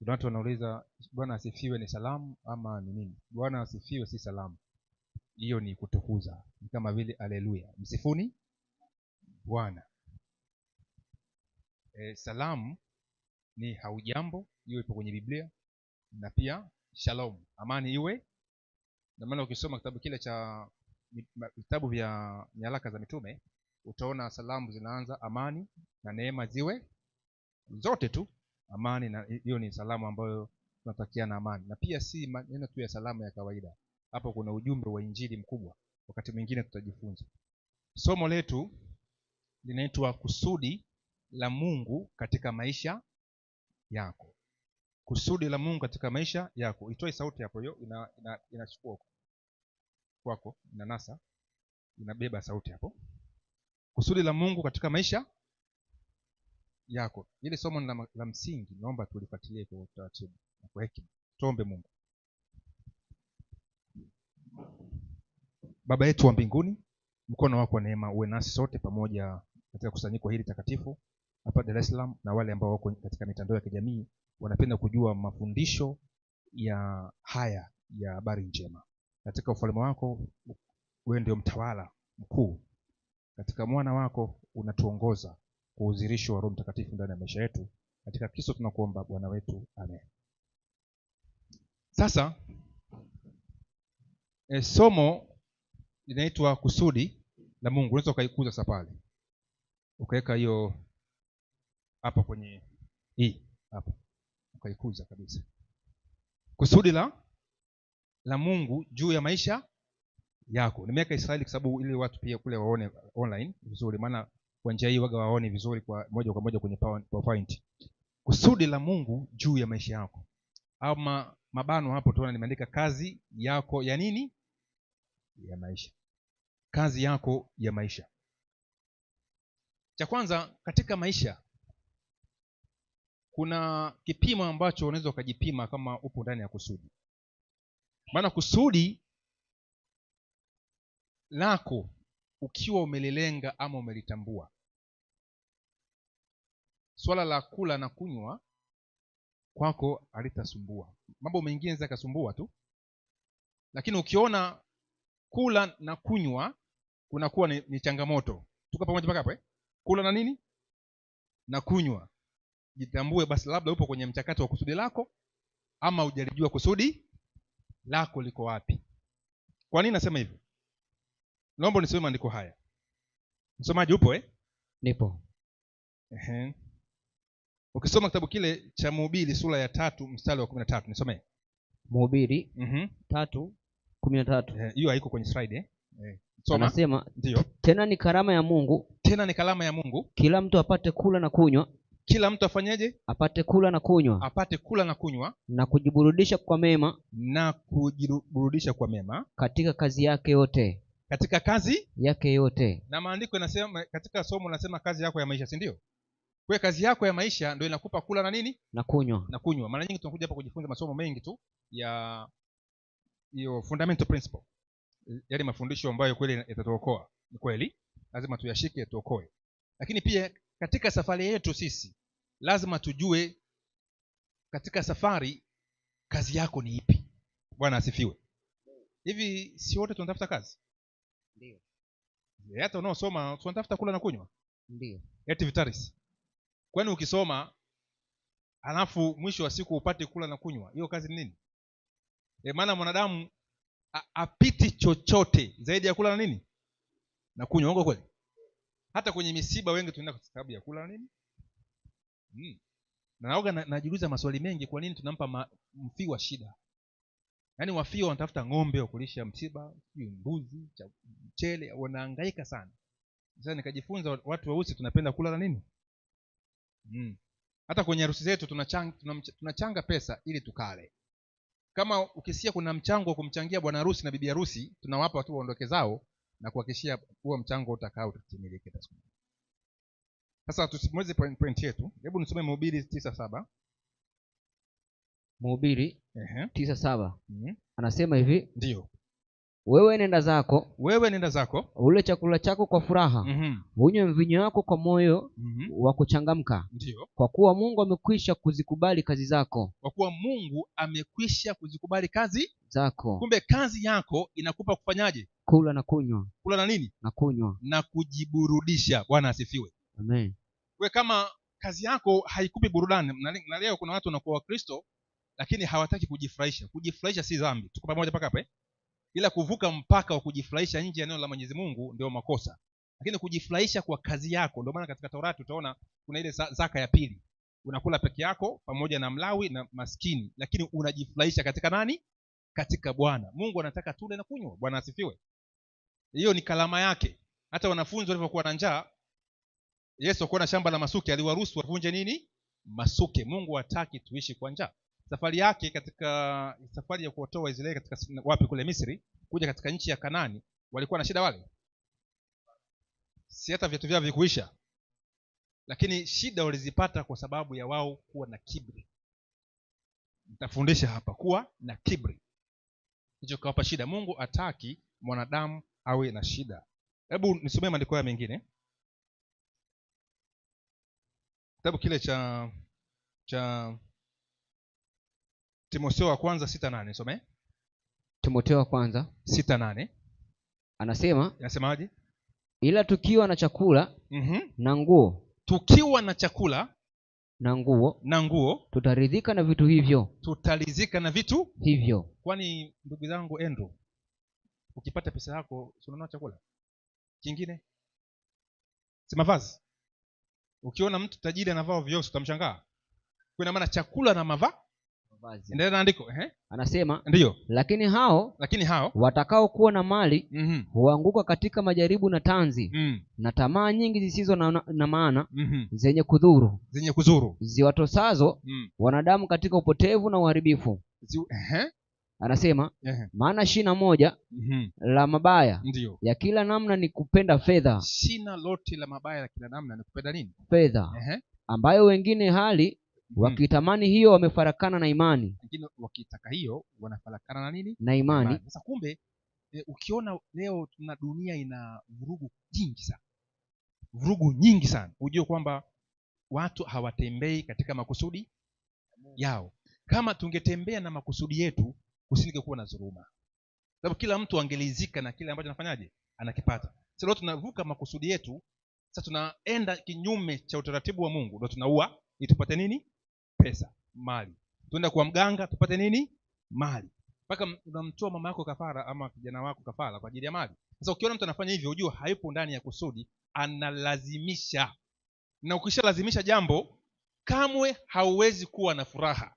Kuna watu wanauliza Bwana asifiwe ni salamu ama ni nini? Bwana asifiwe si salamu. Hiyo ni kutukuza. Ni kama vile haleluya. Msifuni Bwana. Salamu ni haujambo, hiyo ipo kwenye Biblia, na pia shalom, amani iwe. Na maana ukisoma kitabu kile cha vitabu vya nyaraka za mitume utaona salamu zinaanza amani na neema ziwe zote tu amani, na hiyo ni salamu ambayo tunatakiana amani. Na pia si maneno tu ya salamu ya kawaida, hapo kuna ujumbe wa injili mkubwa. Wakati mwingine tutajifunza. Somo letu linaitwa kusudi la Mungu katika maisha yako. Kusudi la Mungu katika maisha yako. Itoe sauti hapo, hiyo inachukua kwako, inanasa, inabeba sauti hapo. Kusudi la Mungu katika maisha yako. Ile somo ni la msingi, naomba tulifuatilie kwa utaratibu na kwa hekima. Tuombe. Mungu Baba yetu wa mbinguni, mkono wako wa neema uwe nasi sote pamoja katika kusanyiko hili takatifu hapa Dar es Salaam, na wale ambao wako katika mitandao ya kijamii wanapenda kujua mafundisho ya haya ya habari njema. Katika ufalme wako wewe ndio mtawala mkuu, katika mwana wako unatuongoza kwa udhihirisho wa Roho Mtakatifu ndani ya maisha yetu. Katika Kristo tunakuomba Bwana wetu, amen. Sasa somo linaitwa kusudi la Mungu. Unaweza ukaikuza sasa pale, ukaweka hiyo hapa kwenye hii hapa, ukaikuza kabisa. Kusudi la Mungu juu ya maisha yako. Nimeweka Israeli kwa sababu ili watu pia kule waone online vizuri, maana kwa njia hii waga waone vizuri kwa moja kwa moja kwenye PowerPoint. Kusudi la Mungu juu ya maisha yako. Au mabano hapo tunaona nimeandika kazi yako ya nini? Ya maisha. Kazi yako ya maisha. Cha kwanza, katika maisha kuna kipimo ambacho unaweza ukajipima kama upo ndani ya kusudi. Maana kusudi lako ukiwa umelilenga ama umelitambua, swala la kula na kunywa kwako halitasumbua. Mambo mengine yanaweza kasumbua tu, lakini ukiona kula na kunywa kunakuwa ni changamoto. Tuko pamoja mpaka hapo Kula na nini? Na kunywa. Jitambue basi, labda upo kwenye mchakato wa kusudi lako ama hujalijua kusudi lako liko wapi. Kwa nini nasema hivyo? Naomba nisome maandiko haya. Msomaji upo Nipo. Ukisoma kitabu kile cha Mhubiri sura ya 3 mstari wa 13, nisomee. Mhubiri 3:13. Hiyo haiko kwenye slide Soma. Anasema, ndio. Tena ni karama ya Mungu. Tena ni karama ya Mungu. Kila mtu apate kula na kunywa. Kila mtu afanyeje? Apate kula na kunywa. Apate kula na kunywa. Na kujiburudisha kwa mema. Na kujiburudisha kwa mema. Katika kazi yake yote. Katika kazi yake yote. Na maandiko yanasema katika somo nasema kazi yako ya maisha, si ndio? Kwa kazi yako ya maisha ndio inakupa kula na nini? Na kunywa. Na kunywa. Mara nyingi tunakuja hapa kujifunza masomo mengi tu ya hiyo fundamental principle. Yale mafundisho ambayo kweli yatatuokoa. Ni kweli, lazima tuyashike tuokoe. Lakini pia katika safari yetu sisi lazima tujue katika safari kazi yako ni ipi. Bwana asifiwe. Hivi si wote tunatafuta kazi? Ndio. Hata unaosoma tunatafuta kula na kunywa? Ndio. Eti vitaris. Kwani ukisoma alafu mwisho wa siku upate kula na kunywa, hiyo kazi ni nini? Maana mwanadamu apiti chochote zaidi ya kula na nini? Na kunywa. Uongo kweli? Hata kwenye misiba wengi tunaenda kwa sababu ya kula na nini? Na naoga najiuliza maswali mengi, kwa nini tunampa mfiwa shida? Yaani wafio wanatafuta ng'ombe wa kulisha msiba, mbuzi, mchele, wanahangaika sana. Sasa nikajifunza watu weusi tunapenda kula na nini? Hata kwenye harusi zetu tunachanga pesa ili tukale. Kama ukisikia kuna mchango wa kumchangia bwana harusi na bibi harusi, tunawapa watu waondoke zao na kuhakikishia huo mchango utakao utatimilike. Sasa tusimweze point yetu. Hebu nisome Mhubiri 9:7. Mhubiri 9:7. Anasema hivi. Ndio. wewe nenda zako, wewe nenda zako. ule chakula chako kwa furaha, unywe mvinyo wako kwa moyo wa kuchangamka, Ndio. kwa kuwa Mungu amekwisha kuzikubali kazi zako. Kwa kuwa Mungu amekwisha kuzikubali kazi zako. Kumbe kazi yako inakupa kufanyaje? Kula na kunywa. Kula na nini? Na kunywa. Na kujiburudisha. Bwana asifiwe. Amen. We kama kazi yako haikupi burudani, na leo kuna watu wanakuwa Wakristo lakini hawataki kujifurahisha. Kujifurahisha si dhambi. Tuko pamoja mpaka hapa? Ila kuvuka mpaka wa kujifurahisha nje ya neno la Mwenyezi Mungu ndio makosa. Lakini kujifurahisha kwa kazi yako, ndio maana katika Taurati utaona kuna ile zaka ya pili. Unakula peke yako pamoja na Mlawi na maskini, lakini unajifurahisha katika nani? Katika Bwana. Mungu anataka tule na kunywa. Bwana asifiwe. Hiyo ni kalama yake. Hata wanafunzi walivyokuwa na njaa, Yesu alikuwa na shamba la masuke, aliwaruhusu wavunje nini? Masuke. Mungu hataki tuishi kwa njaa. Safari yake katika safari ya kuwatoa Waisraeli katika wapi kule Misri kuja katika nchi ya Kanaani, walikuwa na shida wale. Si hata vitu vyao vikuisha. Lakini shida walizipata kwa sababu ya wao kuwa na kiburi. Nitafundisha hapa kuwa na kiburi. Hicho kawapa shida. Mungu hataki mwanadamu awe na shida. Hebu nisomee maandiko haya mengine. Kitabu kile cha Timotheo wa kwanza 6:8. Nisomee. Timotheo wa kwanza 6:8. Anasemaje? Ila tukiwa na chakula na nguo. Tukiwa na chakula na nguo tutaridhika na vitu hivyo. Tutaridhika na vitu hivyo. Kwani ndugu zangu Andrew, ukipata pesa yako unanunua chakula kingine? Si mavazi? Ukiona mtu tajiri anavaa viatu utamshangaa. Kwa maana chakula na mavazi. Endelea na andiko. Anasema ndio. Lakini hao watakao kuwa na mali huanguka katika majaribu na tanzi na tamaa nyingi zisizo na maana zenye kudhuru ziwatosazo wanadamu katika upotevu na uharibifu. Anasema maana shina moja la mabaya ya kila namna ni kupenda fedha. Shina lote la mabaya ya kila namna ni kupenda nini? Fedha. Ambayo wengine hali wakitamani hiyo wamefarakana na imani. Wengine wakitaka hiyo wanafarakana na nini? Na imani. Sasa kumbe ukiona leo tuna dunia ina vurugu nyingi sana. Vurugu nyingi sana. Ujue kwamba watu hawatembei katika makusudi yao. Kama tungetembea na makusudi yetu, usingekuwa na dhuluma. Sababu kila mtu angelizika na kile ambacho anafanyaje? Anakipata. Sasa leo tunavuka makusudi yetu, sasa tunaenda kinyume cha utaratibu wa Mungu. Ndio tunaua ili tupate nini? Pesa, mali. Tuenda kwa mganga tupate nini? Mali. Mpaka unamtoa mama yako kafara ama kijana wako kafara kwa ajili ya mali. Sasa ukiona mtu anafanya hivyo, ujue hayupo ndani ya kusudi, analazimisha. Na ukishalazimisha jambo, kamwe hauwezi kuwa na furaha.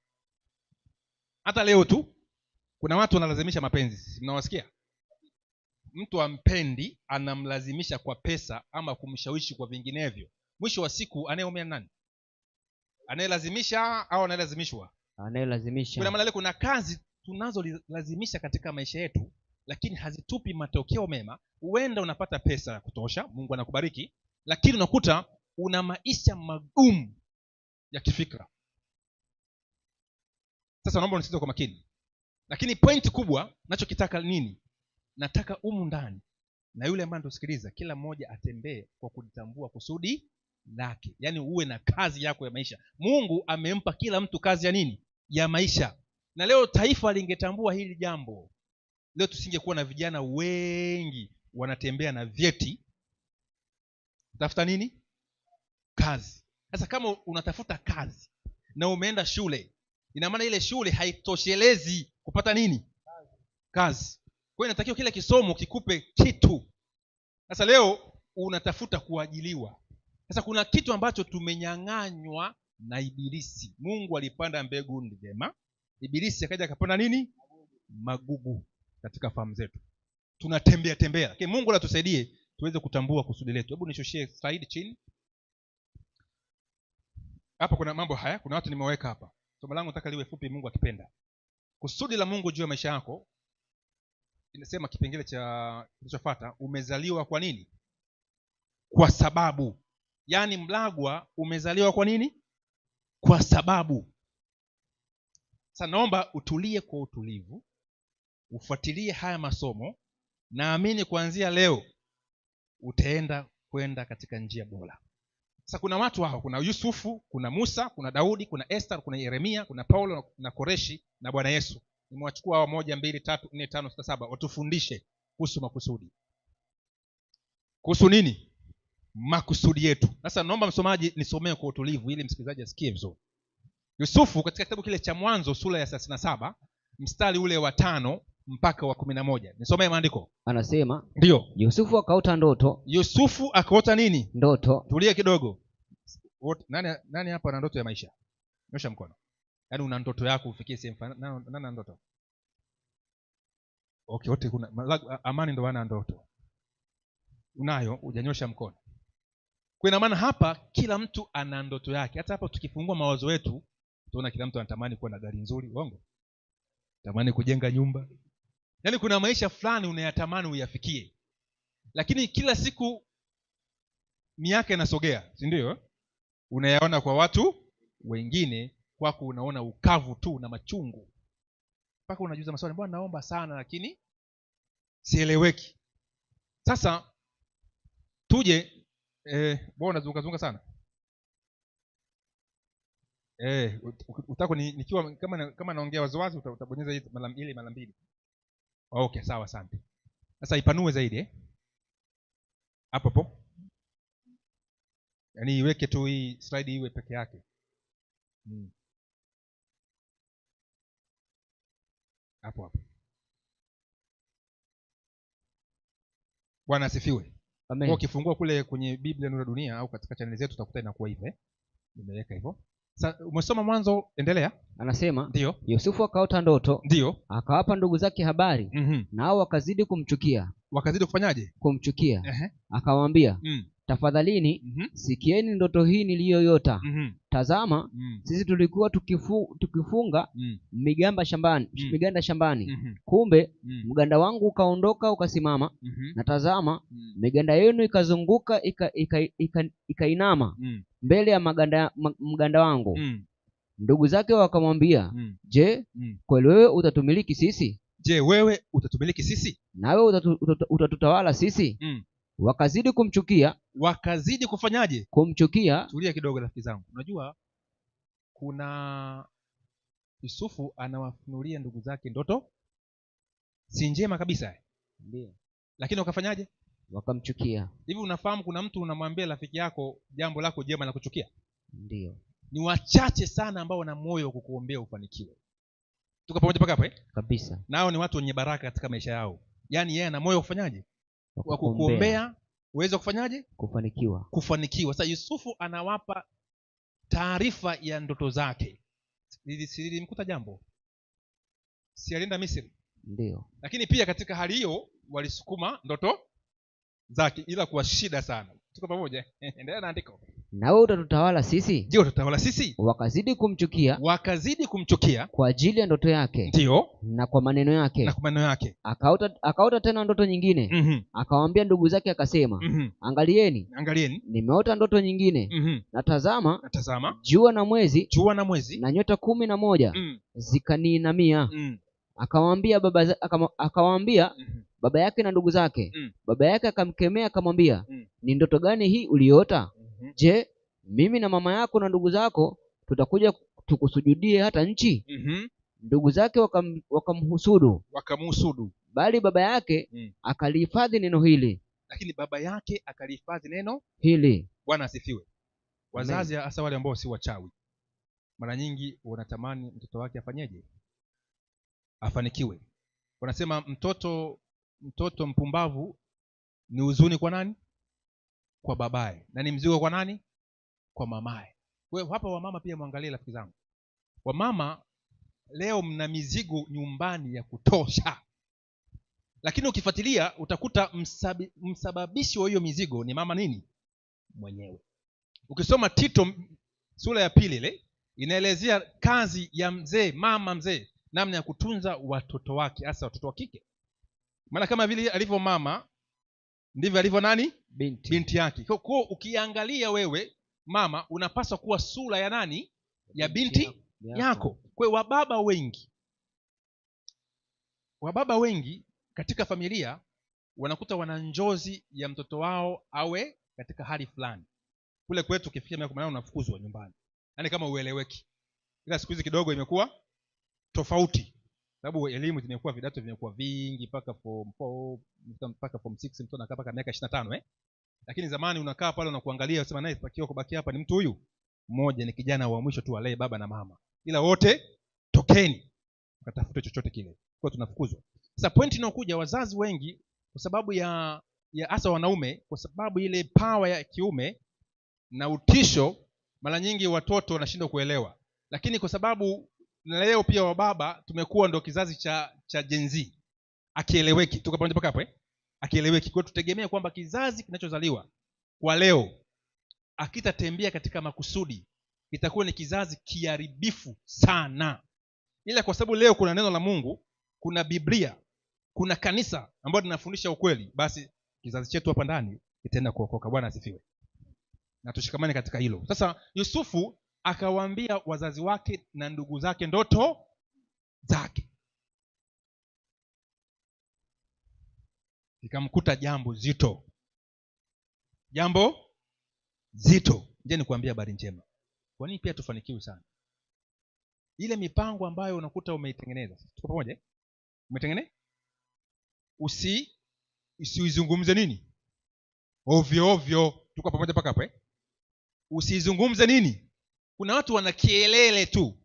Hata leo tu kuna watu wanalazimisha mapenzi. Mnawasikia? Mtu ampendi anamlazimisha kwa pesa ama kumshawishi kwa vinginevyo. Mwisho wa siku anayeumia nani? Anayelazimisha au anayelazimishwa? Anayelazimisha. Kuna kazi tunazolazimisha katika maisha yetu lakini hazitupi matokeo mema. Huenda unapata pesa ya kutosha, Mungu anakubariki, lakini unakuta una maisha magumu ya kifikra. Sasa naomba unisikize kwa makini. Lakini point kubwa ninachokitaka nini? Nataka ndani na yule ambaye anatusikiliza, kila mmoja atembee kwa kujitambua kusudi lake. Yaani uwe na kazi yako ya maisha. Mungu amempa kila mtu kazi ya nini? Ya maisha. Na leo taifa lingetambua hili jambo, leo tusingekuwa na vijana wengi wanatembea na vyeti. Tafuta nini? Kazi. Sasa kama unatafuta kazi na umeenda shule, ina maana ile shule haitoshelezi kupata nini? Kazi. Kwa hiyo inatakiwa kila kisomo kikupe kitu. Sasa leo unatafuta kuajiliwa. Sasa kuna kitu ambacho tumenyang'anywa na Ibilisi. Mungu alipanda mbegu njema, Ibilisi akaja akapanda nini? Magugu katika fahamu zetu. Tunatembea. Lakini Mungu atusaidie tuweze kutambua kusudi letu. Hebu nishushie slide chini. Hapa kuna mambo haya, kuna watu nimeweka hapa. Somo langu nataka liwe fupi, Mungu akipenda. Kusudi la Mungu juu ya maisha yako, inasema kipengele cha kilichofuata, umezaliwa kwa nini? Kwa sababu. Yaani Mlagwa umezaliwa kwa nini? Kwa sababu. Sasa naomba utulie kwa utulivu, ufuatilie haya masomo naamini kuanzia leo utaenda kwenda katika njia bora. Sasa kuna watu hao, kuna Yusufu, kuna Musa, kuna Daudi, kuna Esther, kuna Yeremia, kuna Paulo na Koreshi na Bwana Yesu. Nimewachukua hao 1 2 3 4 5 6 7 watufundishe kuhusu makusudi. Kuhusu nini? Makusudi yetu. Sasa naomba msomaji nisomee kwa utulivu ili msikilizaji asikie vizuri. Yusufu katika kitabu kile cha Mwanzo sura ya 37 mstari ule wa 5 mpaka wa 11. Nisomee maandiko. Anasema, ndio, Yusufu akaota ndoto. Yusufu akaota nini? Ndoto. Tulie kidogo. Nani hapa ana ndoto ya maisha? Nyosha mkono. Yaani una ndoto yako ufikie sehemu fulani. Nani ana ndoto? Okay, wote kuna Amani ndo ana ndoto. Unayo, hujanyosha mkono. Kwa ina maana hapa kila mtu ana ndoto yake. Hata hapa tukifungua mawazo yetu tunaona kila mtu anatamani kuwa na gari nzuri, uongo? Tamani kujenga nyumba. Yaani kuna maisha fulani unayatamani uyafikie. Lakini kila siku miaka inasogea, si ndio? Unayaona kwa watu wengine, kwako unaona ukavu tu na machungu. Mpaka unajiuliza maswali, mbona naomba sana lakini sieleweki. Sasa tuje mbona unazunguka sana? Utako nikiwa kama naongea waziwazi utabonyeza ile mara mbili. Okay, sawa, asante. Sasa ipanue zaidi hapo hapo. Yaani iweke tu hii slide iwe peke yake. Hapo hapo. Bwana asifiwe. Amen. Kwa ukifungua kule kwenye Biblia Nuru ya Dunia au katika channel zetu utakuta inakuwa hivyo. Nimeweka hivyo. Sasa umesoma Mwanzo, endelea. Anasema, ndio, Yusufu akaota ndoto. Ndio. Akawapa ndugu zake habari. Nao wakazidi kumchukia. Wakazidi kufanyaje? Kumchukia. Akamwambia, tafadhalini sikieni ndoto hii niliyoyota. Tazama, sisi tulikuwa tukifunga miganda shambani. Kumbe mganda wangu ukaondoka ukasimama, na tazama miganda yenu ikazunguka ikainama mbele ya mganda wangu. Ndugu zake wakamwambia, je, kweli wewe utatumiliki sisi? Je, wewe utatumiliki sisi? Nawe utatutawala sisi? Wakazidi kumchukia. Wakazidi kufanyaje? Kumchukia. Tulia kidogo rafiki zangu. Unajua kuna Yusufu anawafunulia ndugu zake ndoto si njema kabisa. Ndio. Lakini wakafanyaje? Wakamchukia. Hivi unafahamu kuna mtu unamwambia rafiki yako jambo lako jema na kuchukia? Ndio. Ni wachache sana ambao wana moyo wa kukuombea ufanikiwe. Tuko pamoja mpaka hapo Kabisa. Nao ni watu wenye baraka katika maisha yao. Yaani yeye ana moyo kufanyaje? Wa kukuombea uweze kufanyaje? Kufanikiwa. Sasa Yusufu anawapa taarifa ya ndoto zake. Nilimkuta jambo. Si alienda Misri? Ndio. Lakini pia katika hali hiyo walisukuma ndoto zake ila kwa shida sana. Tuko pamoja? Endelea na andiko. Nawe utatutawala sisi? Ndio, utatawala sisi. Wakazidi kumchukia kwa ajili ya ndoto yake. Ndio. Na kwa maneno yake. Akaota tena ndoto nyingine. Akawaambia ndugu zake akasema, angalieni, nimeota ndoto nyingine. Na tazama, jua na mwezi na nyota 11 zikaniinamia. Akawaambia baba yake na ndugu zake. Baba yake akamkemea akamwambia, ni ndoto gani hii uliota? Je, mimi na mama yako na ndugu zako tutakuja tukusujudie hata nchi? Ndugu zake wakamhusudu. Bali baba yake akalihifadhi neno hili. Lakini baba yake akalihifadhi neno hili. Bwana asifiwe. Wazazi hasa wale ambao si wachawi, mara nyingi wanatamani mtoto wake afanyeje? Afanikiwe. Wanasema mtoto mpumbavu ni huzuni kwa nani? Kwa babaye. Na ni mzigo kwa nani? Kwa mamaye. Wewe hapa wamama pia muangalie rafiki zangu. Wamama leo mna mizigo nyumbani ya kutosha. Lakini ukifuatilia utakuta msababishi wa hiyo mizigo ni mama nini? Mwenyewe. Ukisoma Tito sura ya 2 ile inaelezea kazi ya mama mzee, namna ya kutunza watoto wake, hasa watoto wa kike. Maana kama vile alivyo mama ndivyo alivyo nani? Binti yake. Kwa ukiangalia wewe mama unapaswa kuwa sura ya nani? Ya binti yako. Kwa wababa wengi katika familia wanakuta wana njozi ya mtoto wao awe katika hali fulani. Kule kwetu ukifikia miaka 18 unafukuzwa nyumbani, yaani kama ueleweki. Ila siku hizi kidogo imekuwa tofauti, sababu elimu zimekuwa, vidato vimekuwa vingi, mpaka form 4 mpaka form 6 mtu anakaa mpaka miaka 25 Lakini zamani unakaa pale unakuangalia unasema naye takiwa kubaki hapa ni mtu huyu mmoja, ni kijana wa mwisho tu alee baba na mama, ila wote tokeni mkatafute chochote kile, kwa tunafukuzwa. Sasa point inayokuja, wazazi wengi kwa sababu ya hasa wanaume, kwa sababu ile power ya kiume na utisho, mara nyingi watoto wanashindwa kuelewa. Lakini kwa sababu na leo pia wababa tumekuwa ndo kizazi cha Gen Z, akieleweki. Tuko pamoja mpaka hapo akieleweki. Kwa tutegemea kwamba kizazi kinachozaliwa kwa leo akitatembea katika makusudi itakuwa ni kizazi kiharibifu sana. Ila kwa sababu leo kuna neno la Mungu, kuna Biblia, kuna kanisa ambalo linafundisha ukweli, basi kizazi chetu hapa ndani kitaenda kuokoka. Bwana asifiwe. Na tushikamane katika hilo. Sasa Yusufu akawaambia wazazi wake na ndugu zake ndoto zake. Ikamkuta jambo zito. Jambo zito. Je, nikuambia habari njema. Kwa nini pia tufanikiwe sana? Ile mipango ambayo unakuta umeitengeneza. Tuko pamoja? Umetengeneza? Usiizungumze nini? Ovyo ovyo. Tuko pamoja mpaka hapo Usizungumze nini? Kuna watu wana kielele tu.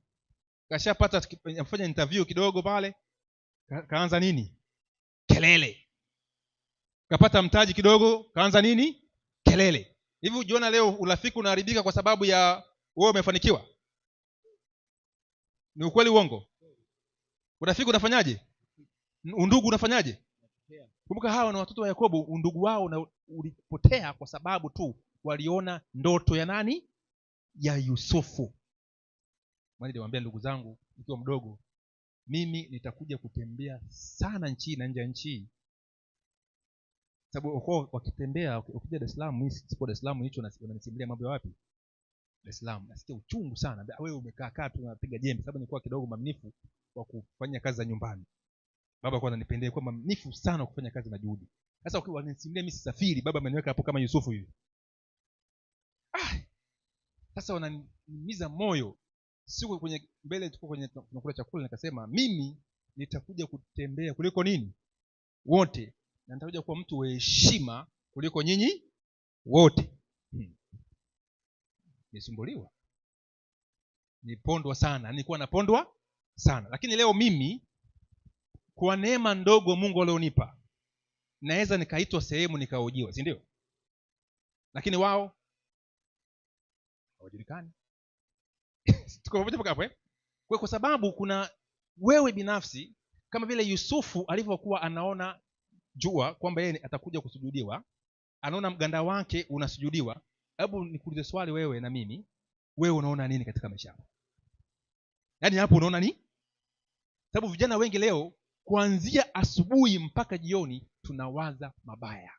Kashapata afanya interview kidogo pale, kaanza nini? Kelele. Kapata mtaji kidogo, kaanza nini? Kelele. Hivi ujiona leo urafiki unaharibika kwa sababu ya wewe umefanikiwa? Ni ukweli uongo? Urafiki unafanyaje? Undugu unafanyaje? Kumbuka hawa na watoto wa Yakobo, undugu wao ulipotea kwa sababu tu waliona ndoto ya nani? Ya Yusufu. Mwani niwaambia ndugu zangu, nikiwa mdogo, mimi nitakuja kutembea sana nchi na nje ya nchi. Sababu uko wakitembea, ukija Dar es Salaam, mimi sipo Dar es Salaam, hicho unanisimulia mambo ya wapi? Dar es Salaam. Nasikia uchungu sana. Wewe umekaa tu unapiga jembe, sababu nilikuwa kidogo mamnifu kwa kufanya kazi za nyumbani. Baba kwa ananipendea kwa mamnifu sana kufanya kazi na juhudi. Sasa wananisimulia mimi sisafiri, baba ameniweka hapo kama Yusufu hivi. Sasa wananimiza moyo. Siku kwenye mbele tuko kwenye tunakula chakula, nikasema mimi nitakuja kutembea kuliko nini? Wote. Na nitakuja kuwa mtu wa heshima kuliko nyinyi wote. Nisumbuliwa. Nipondwa sana. Nilikuwa napondwa sana. Lakini leo mimi kwa neema ndogo Mungu alionipa, naweza nikaitwa sehemu nikaojiwa, si ndio? Lakini wao hawajulikani. Tuko pamoja mpaka hapo Kwa sababu kuna wewe binafsi, kama vile Yusufu alivyokuwa anaona jua kwamba yeye atakuja kusujudiwa, anaona mganda wake unasujudiwa. Hebu nikuulize swali wewe na mimi, wewe unaona nini katika maisha yako? Yaani hapo unaona nini? Sababu vijana wengi leo kuanzia asubuhi mpaka jioni tunawaza mabaya.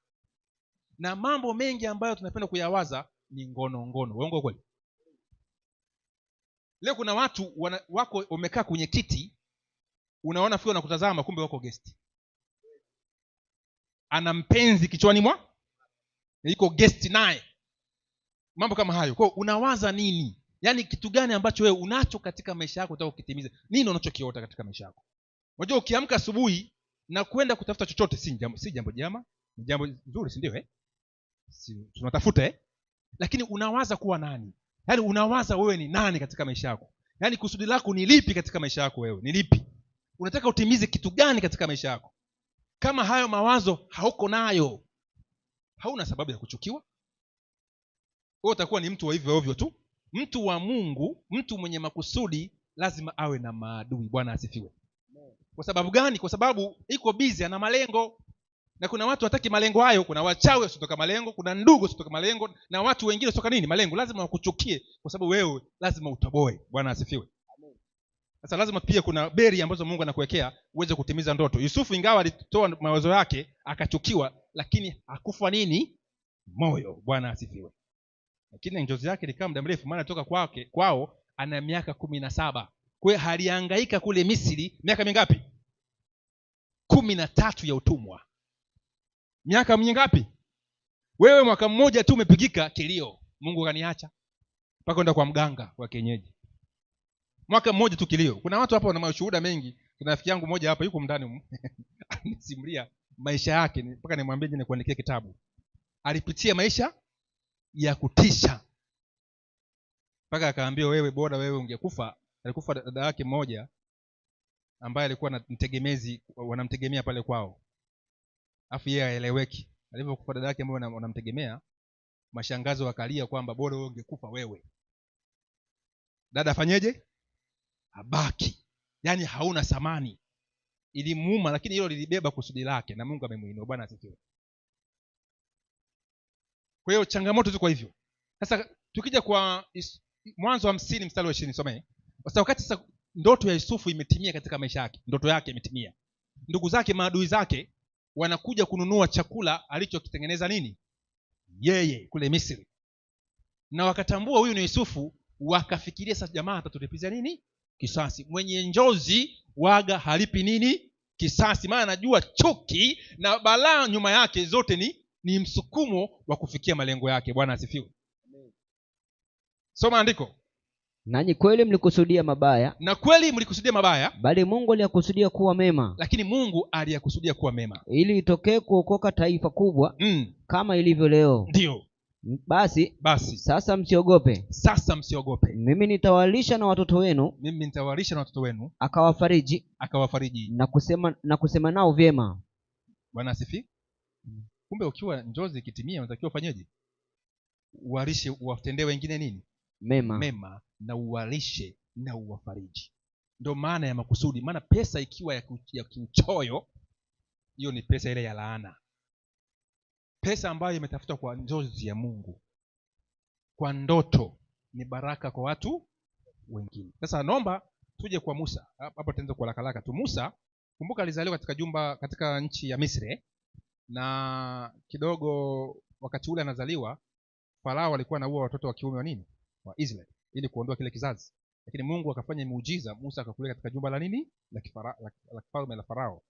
Na mambo mengi ambayo tunapenda kuyawaza ni ngono. Uongo kweli? Leo kuna watu wako wamekaa kwenye kiti, unaona fio na kutazama, kumbe wako guest. Ana mpenzi kichwani mwa, yuko guest naye. Mambo kama hayo. Kwa unawaza nini? Yaani kitu gani ambacho wewe unacho katika maisha yako unataka kukitimiza? Nini unachokiota katika maisha yako? Unajua ukiamka asubuhi na kwenda kutafuta chochote si jambo jema, ni jambo nzuri, si ndio tunatafuta Lakini unawaza kuwa nani? Yaani unawaza wewe ni nani katika maisha yako? Yaani kusudi lako ni lipi katika maisha yako wewe? Ni lipi? Unataka utimize kitu gani katika maisha yako? Kama hayo mawazo hauko nayo, hauna sababu ya kuchukiwa. Wewe utakuwa ni mtu wa hivyo ovyo tu. Mtu wa Mungu, mtu mwenye makusudi lazima awe na maadui. Bwana asifiwe. Kwa sababu gani? Kwa sababu iko busy ana malengo. Na kuna watu hataki malengo hayo, kuna wachawi wasiotoka malengo, kuna ndugu wasiotoka malengo, na watu wengine wasiotoka nini? Malengo. Lazima wakuchukie kwa sababu wewe lazima utoboe. Bwana asifiwe. Sasa lazima pia kuna beri ambazo Mungu anakuwekea uweze kutimiza ndoto. Yusufu ingawa alitoa mawazo yake akachukiwa, lakini hakufa nini? Moyo. Bwana asifiwe. Lakini njozi yake ilikaa muda mrefu, maana toka kwao ana miaka 17. Kwa hiyo alihangaika kule Misri miaka mingapi? 13 ya utumwa. Miaka mingapi? Wewe mwaka mmoja tu umepigika kilio, Mungu kaniacha, mpaka kwenda kwa mganga wa kienyeji. Mwaka mmoja tu kilio. Kuna watu hapa wana mashuhuda mengi. Kuna rafiki yangu mmoja hapa yuko ndani anisimulia maisha yake, mpaka nimwambie je nikuandikie kitabu. Alipitia maisha ya kutisha, mpaka akaambia wewe bora wewe ungekufa. Alikufa dada yake mmoja ambaye alikuwa na mtegemezi, wanamtegemea pale kwao, afu yeye haeleweki. Alipokufa dada yake ambaye wanamtegemea, mashangazi wakalia kwamba bora wewe ungekufa wewe, dada afanyeje? Abaki. Yaani hauna thamani. Ilimuuma, lakini hilo lilibeba kusudi lake na Mungu amemuinua. Bwana asifiwe. Kwa hiyo changamoto ziko hivyo. Sasa tukija kwa Mwanzo 50 mstari wa 20, somee. Sasa wakati sasa ndoto ya Yusufu imetimia katika maisha yake, ndoto yake imetimia. Ndugu zake, maadui zake wanakuja kununua chakula alichokitengeneza nini? Yeye kule Misri. Na wakatambua huyu ni Yusufu, wakafikiria sasa jamaa atatulipizia nini? Kisasi. Mwenye njozi waga halipi nini? Kisasi. Maana anajua chuki na balaa nyuma yake zote ni msukumo wa kufikia malengo yake. Bwana asifiwe. Soma andiko. Nanyi kweli mlikusudia mabaya. Na kweli mlikusudia mabaya, bali Mungu aliyakusudia kuwa mema. Lakini Mungu aliyakusudia kuwa mema, ili itokee kuokoka taifa kubwa kama ilivyo leo. Ndio. Basi sasa msiogope. Sasa msiogope. Mimi nitawalisha na watoto wenu. Mimi nitawalisha na watoto wenu. Akawafariji na kusema nao vyema. Bwana asifi. Kumbe ukiwa njozi ikitimia unatakiwa ufanyeje? Uwalishe, uwatendee wengine nini? Mema na uwalishe na uwafariji. Ndio maana ya makusudi. Maana pesa ikiwa ya kiuchoyo, hiyo ni pesa ile ya laana. Pesa ambayo imetafutwa kwa njozi ya Mungu, kwa ndoto, ni baraka kwa watu wengine. Sasa naomba tuje kwa Musa. Hapa tuanze kwa haraka tu. Musa, kumbuka alizaliwa katika nchi ya Misri, na kidogo wakati ule anazaliwa, Farao alikuwa anaua watoto wa kiume wa nini? Wa Israeli, ili kuondoa kile kizazi. Lakini Mungu akafanya muujiza, Musa akakulia katika jumba la nini? La kifalme la Farao.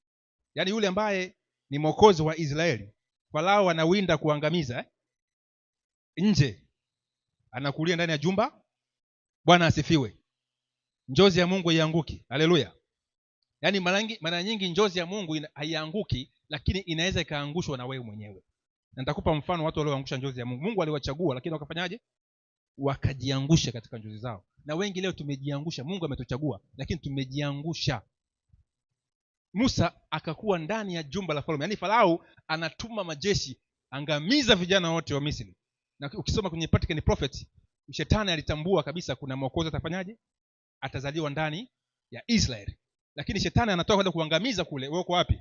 Yaani yule ambaye ni mwokozi wa Israeli, Farao anawinda kuangamiza nje, anakulia ndani ya jumba. Bwana asifiwe. Njozi ya Mungu haianguki. Haleluya. Yaani mara nyingi njozi ya Mungu haianguki, lakini inaweza ikaangushwa na wewe mwenyewe. Na nitakupa mfano watu walioangusha njozi ya Mungu. Mungu aliwachagua, lakini wakafanyaje? Wakajiangusha katika njozi zao. Na wengi leo tumejiangusha. Mungu ametuchagua, lakini tumejiangusha. Musa akakuwa ndani ya jumba la Farao. Yaani Farao anatuma majeshi, angamiza vijana wote wa Misri. Na ukisoma kwenye Vatican Prophet, shetani alitambua kabisa kuna mwokozi atafanyaje? Atazaliwa ndani ya Israeli. Lakini shetani anatoka kwenda kuangamiza kule. Wewe uko wapi?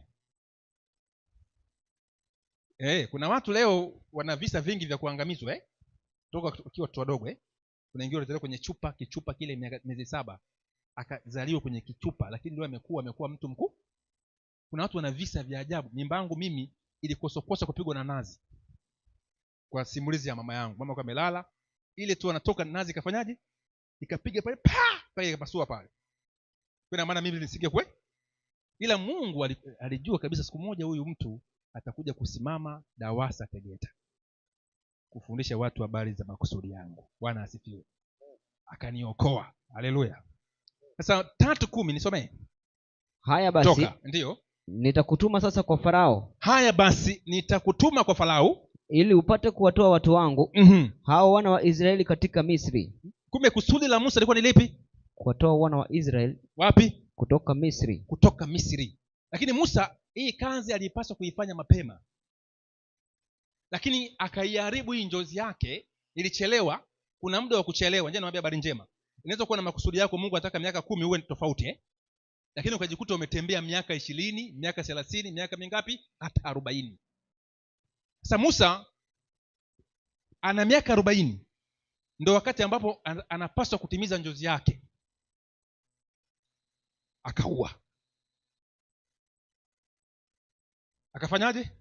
Kuna watu leo wana visa vingi vya kuangamizwa toka ukiwa watoto wadogo Kuna wengine walizaliwa kwenye kichupa kile miezi 7, akazaliwa kwenye kichupa, lakini leo amekuwa mtu mkuu. Kuna watu wana visa vya ajabu. Mimba yangu mimi ilikosokosa kupigwa na nazi, kwa simulizi ya mama yangu. Mama kwa amelala, ile tu anatoka nazi ikafanyaje? Ikapiga pale pale ikapasua pale. Kwa maana mimi nisinge ila Mungu alijua kabisa siku moja huyu mtu atakuja kusimama DAWASA Tegeta kufundisha watu habari za makusudi yangu. Bwana asifiwe. Akaniokoa. Haleluya. Sasa 3:10 nisomee. Haya basi. Toka. Ndio. Nitakutuma sasa kwa Farao. Haya basi nitakutuma kwa Farao ili upate kuwatoa watu wangu hao wana wa Israeli katika Misri. Kumbe kusudi la Musa lilikuwa ni lipi? Kuwatoa wana wa Israeli wapi? Kutoka Misri. Kutoka Misri. Lakini Musa hii kazi alipaswa kuifanya mapema, lakini akaiharibu hii njozi yake. Ilichelewa. Kuna muda wa kuchelewa. Njoo niwaambie habari njema. Inaweza kuwa na makusudi yako, Mungu anataka miaka 10 uwe tofauti lakini ukajikuta umetembea miaka 20, miaka 30, miaka mingapi? Hata 40. Sasa Musa ana miaka 40, ndio wakati ambapo anapaswa kutimiza njozi yake. Akaua. Akafanyaje?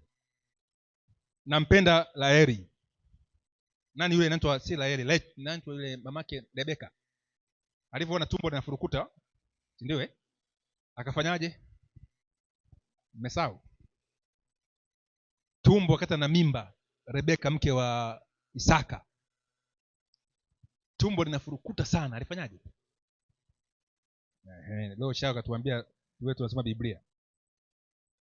Nampenda Laeli. Nani yule anaitwa si Laeli? Nani yule mamake Rebeka? Alivyoona tumbo linafurukuta, ndio akafanyaje? Mmesahau? tumbo wakati ana mimba, Rebeka mke wa Isaka, tumbo linafurukuta sana, alifanyaje? Leo shaka tuambia wewe, tunasoma Biblia.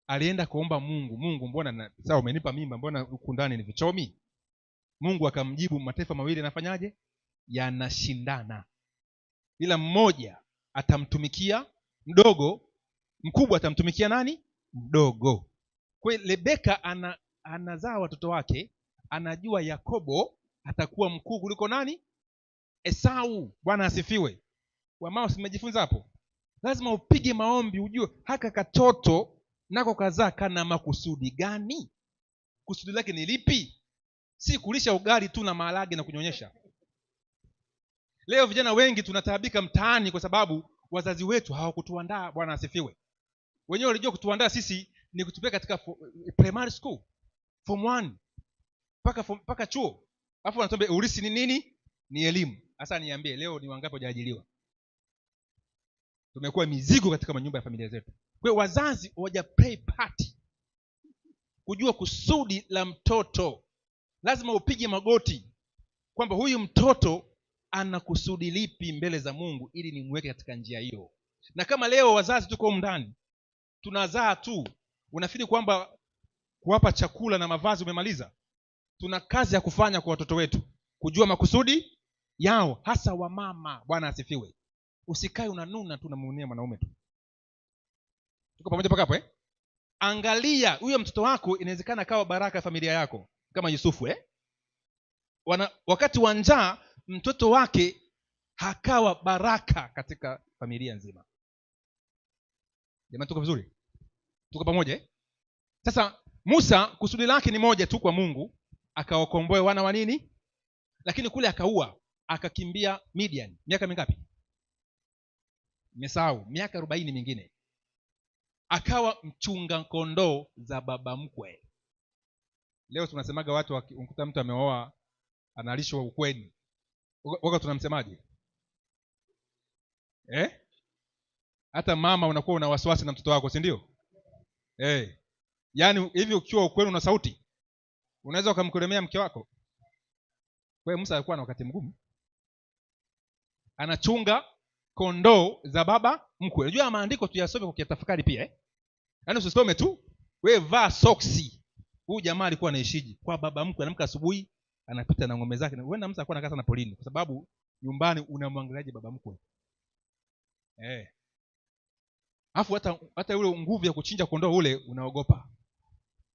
Alienda kuomba Mungu, mbona sawa umenipa mimba, mbona huku ndani ni vichomi? Mungu akamjibu, mataifa mawili yanafanyaje? Yanashindana, ila mmoja atamtumikia mdogo, mkubwa atamtumikia nani? Mdogo. Kwa hiyo Rebeka anazaa watoto wake, anajua Yakobo atakuwa mkuu kuliko nani? Esau. Bwana asifiwe. Wamao simejifunza hapo. Lazima upige maombi, ujue haka katoto nako kazaa kana makusudi gani? Kusudi lake ni lipi? Si kulisha ugali tu na maharage na kunyonyesha. Leo vijana wengi tunataabika mtaani kwa sababu wazazi wetu hawakutuandaa. Bwana asifiwe. Wenyewe walijua kutuandaa sisi ni kutupeleka katika primary school, form 1 mpaka chuo. Alafu wanatuambia ulisi ni nini? Ni elimu. Sasa niambie leo ni wangapi hawajaajiriwa? Tumekuwa mizigo katika manyumba ya familia zetu. Kwa hiyo wazazi hawaja play part kujua kusudi la mtoto. Lazima upige magoti kwamba huyu mtoto ana kusudi lipi mbele za Mungu ili nimweke katika njia hiyo. Na kama leo wazazi tuko ndani tunazaa tu, unafikiri kwamba kuwapa chakula na mavazi umemaliza? Tuna kazi ya kufanya kwa watoto wetu, kujua makusudi yao, hasa wa mama. Bwana asifiwe. Usikae unanuna tu unamuonea mwanaume tu. Tuko pamoja mpaka hapo Angalia huyo mtoto wako, inawezekana akawa baraka ya familia yako kama Yusufu wakati wa njaa mtoto wake hakawa baraka katika familia nzima. Jamani, tuko vizuri? Tuko pamoja Sasa Musa kusudi lake ni moja tu kwa Mungu, akawakomboe wana wa nini? Lakini kule akaua, akakimbia Midian. Miaka mingapi? Nimesahau. Miaka 40 mingine. Akawa mchunga kondoo za baba mkwe. Leo tunasemaga watu wakikuta mtu ameoa analishwa ukweni, waka tunamsemaje? Hata mama unakuwa una wasiwasi na mtoto wako, si ndio? Yaani hivi ukiwa ukweni una sauti, unaweza ukamkulemea mke wako. Kwa hiyo Musa alikuwa na wakati mgumu, anachunga kondoo za baba mkwe. Unajua maandiko tuyasome kwa kutafakari pia Yaani usisome tu, wewe vaa soksi. Huyu jamaa alikuwa anaishiji kwa baba mkwe, anamka asubuhi anapita na ng'ombe zake. Huenda Musa alikuwa anakaa sana polini kwa sababu nyumbani unamwangaliaje baba mkwe? Alafu hata ule nguvu ya kuchinja kondoo ule unaogopa.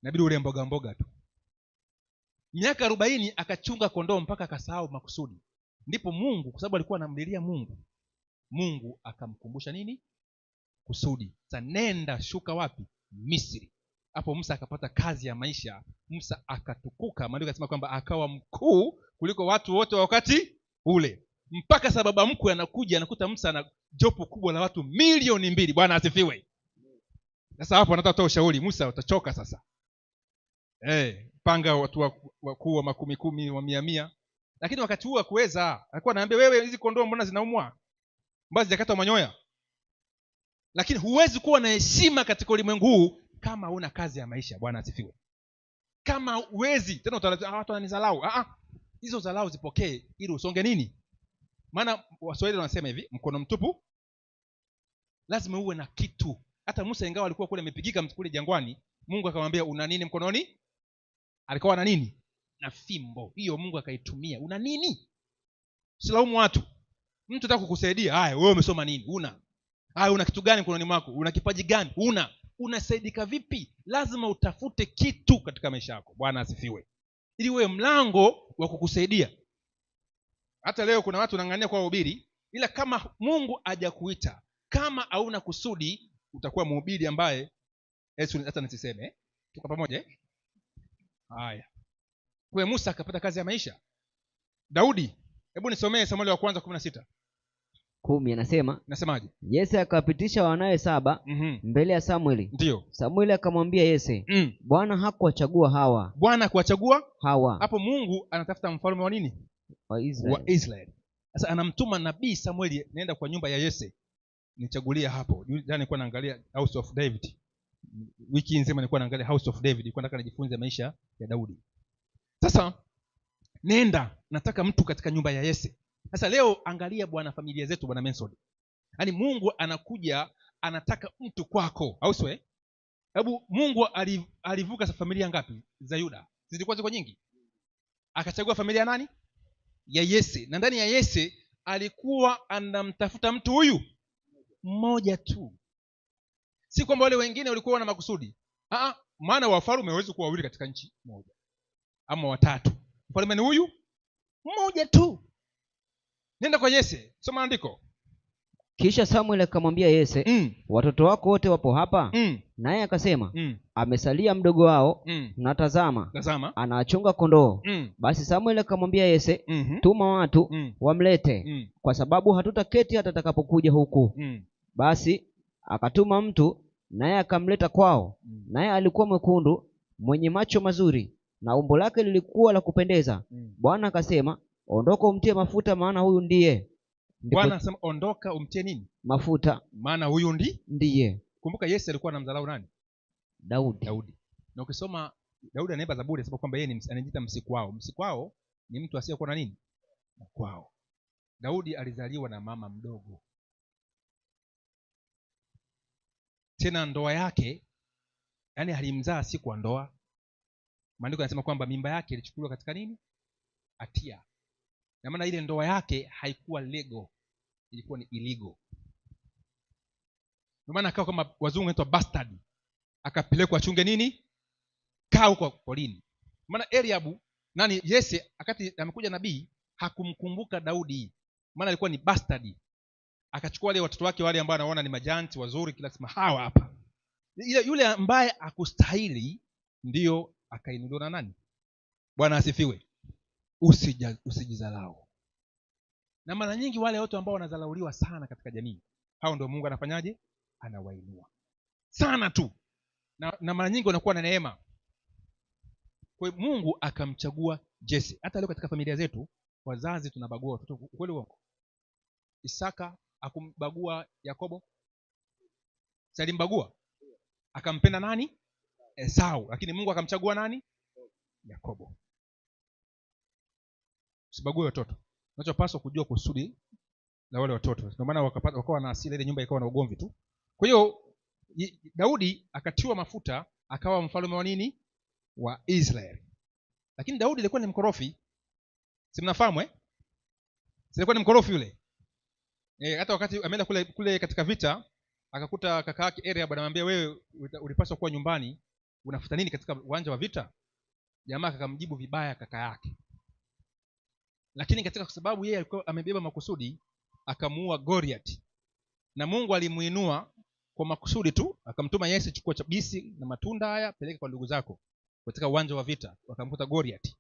Inabidi ule mboga mboga tu. Miaka 40 akachunga kondoo mpaka akasahau makusudi. Ndipo Mungu, kwa sababu alikuwa anamlilia Mungu akamkumbusha nini? Kusudi. Sasa nenda shuka wapi? Misri. Hapo Musa akapata kazi ya maisha. Musa akatukuka. Maandiko yanasema kwamba akawa mkuu kuliko watu wote wa wakati ule. Mpaka sababu mkwe anakuja anakuta Musa na jopo kubwa la watu 2,000,000. Bwana asifiwe. Sasa hapo anataka kutoa ushauri. Musa utachoka sasa. Panga watu wakuu wa 10,000 wa 100,000. Lakini wakati huo hakuweza. Alikuwa anaambia wewe, hizi kondoo mbona zinaumwa? Mbona zijakata manyoya? Lakini huwezi kuwa na heshima katika ulimwengu huu kama huna kazi ya maisha. Bwana asifiwe. Kama huwezi tena watu wananizalau. Hizo zalau zipokee ili usonge nini? Maana Waswahili wanasema hivi, mkono mtupu lazima uwe na kitu. Hata Musa ingawa alikuwa kule amepigika kule jangwani, Mungu akamwambia una nini mkononi? Alikuwa na nini? Na fimbo. Hiyo Mungu akaitumia. Una nini? Usilaumu watu. Mtu anataka kukusaidia. Haya, wewe umesoma nini? Una kitu gani mkononi mwako? Una kipaji gani? Unasaidika vipi? Lazima utafute kitu katika maisha yako. Bwana asifiwe. Ili uwe mlango wa kukusaidia. Hata leo kuna watu wanang'ania kwa uhubiri, ila kama Mungu hajakuita, kama hauna kusudi, utakuwa mhubiri ambaye hata nisiseme. Tuko pamoja Haya. Kwa Musa akapata kazi ya maisha. Daudi, hebu nisomee Samueli wa kwanza 16. 10 anasema. Nasemaje? Yese akapitisha wanawe 7 mbele ya Samueli. Ndio. Samueli akamwambia Yese, Bwana hakuwachagua hawa. Bwana hakuwachagua hawa. Hapo Mungu anatafuta mfalme wa nini? Wa Israeli. Sasa anamtuma nabii Samueli, nenda kwa nyumba ya Yese, nichagulia hapo. Jana nilikuwa naangalia House of David. wiki nzima nilikuwa naangalia House of David, nilikuwa nataka nijifunze maisha ya Daudi. Sasa nataka mtu katika nyumba ya Yese. Sasa leo angalia bwana, familia zetu bwana Mensod, yaani Mungu anakuja anataka mtu kwako, au sio? Hebu Mungu alivuka familia ngapi za Yuda? Zilikuwa ziko nyingi. Akachagua familia nani? Ya Yese. Na ndani ya Yese alikuwa anamtafuta mtu huyu mmoja tu. Si kwamba wale wengine walikuwa na makusudi. Maana wafalme hawezi kuwa wawili katika nchi moja ama watatu. Mfalme ni huyu mmoja tu. Nenda kwa Yese, soma andiko. Kisha Samuel akamwambia Yese, watoto wako wote wapo hapa? Naye akasema, amesalia mdogo wao, na tazama, anachunga kondoo. Basi Samuel akamwambia Yese, tuma watu wamlete, kwa sababu hatutaketi hata atakapokuja huku. Basi akatuma mtu, naye akamleta kwao. Naye alikuwa mwekundu, mwenye macho mazuri, na umbo lake lilikuwa la kupendeza. Bwana akasema, ondoka umtie mafuta, maana huyu ndiye. Bwana anasema ondoka umtie nini? Mafuta, maana huyu ndiye. Kumbuka Yesu alikuwa anamdharau nani? Daudi. Na ukisoma Daudi anaimba Zaburi anasema kwamba yeye anajiita msikwao. Msikwao ni mtu asiyekuwa na nini? Na kwao. Daudi alizaliwa na mama mdogo. Tena ndoa yake, yani alimzaa si kwa ndoa. Maandiko yanasema kwamba mimba yake ilichukuliwa katika nini? Hatia. Na maana ile ndoa yake haikuwa legal, ilikuwa ni illegal. Ndio maana akawa kama wazungu wanaitwa bastard. Akapelekwa chunge nini? Kaa kwa polini. Maana Eliabu Yese akati amekuja nabii hakumkumbuka Daudi. Maana alikuwa ni bastard. Akachukua wale watoto wake wale ambao anaona ni majanti wazuri, kila sema hawa hapa. Yule ambaye akustahili ndio akainuliwa na nani? Bwana asifiwe. Usijizalau. Na mara nyingi wale watu ambao wanazalauliwa sana katika jamii, hao ndio Mungu anafanyaje? Anawainua sana tu. Na mara nyingi wanakuwa na neema. Kwa hiyo Mungu akamchagua Jesse. Hata leo katika familia zetu wazazi tunabagua watoto, kweli uongo? Isaka akumbagua Yakobo? Salimbagua. Akampenda nani? Esau. Lakini Mungu akamchagua nani? Yakobo. Usibague watoto. Unachopaswa kujua kusudi la wale watoto. Ndio maana wakawa na asili ile nyumba ikawa na ugomvi tu. Kwa hiyo Daudi akatiwa mafuta akawa mfalme wa nini? Wa Israeli. Lakini Daudi alikuwa ni mkorofi. Si mnafahamu Alikuwa ni mkorofi yule. Hata wakati ameenda kule katika vita akakuta kaka yake Eliab anamwambia, wewe ulipaswa kuwa nyumbani, unafuta nini katika uwanja wa vita? Jamaa akamjibu vibaya kaka yake. Lakini katika sababu yeye alikuwa amebeba makusudi, akamuua Goliath. Na Mungu alimuinua kwa makusudi tu, akamtuma Yesu, chukua chabisi na matunda haya peleka kwa ndugu zako katika uwanja wa vita. Wakamkuta Goliath.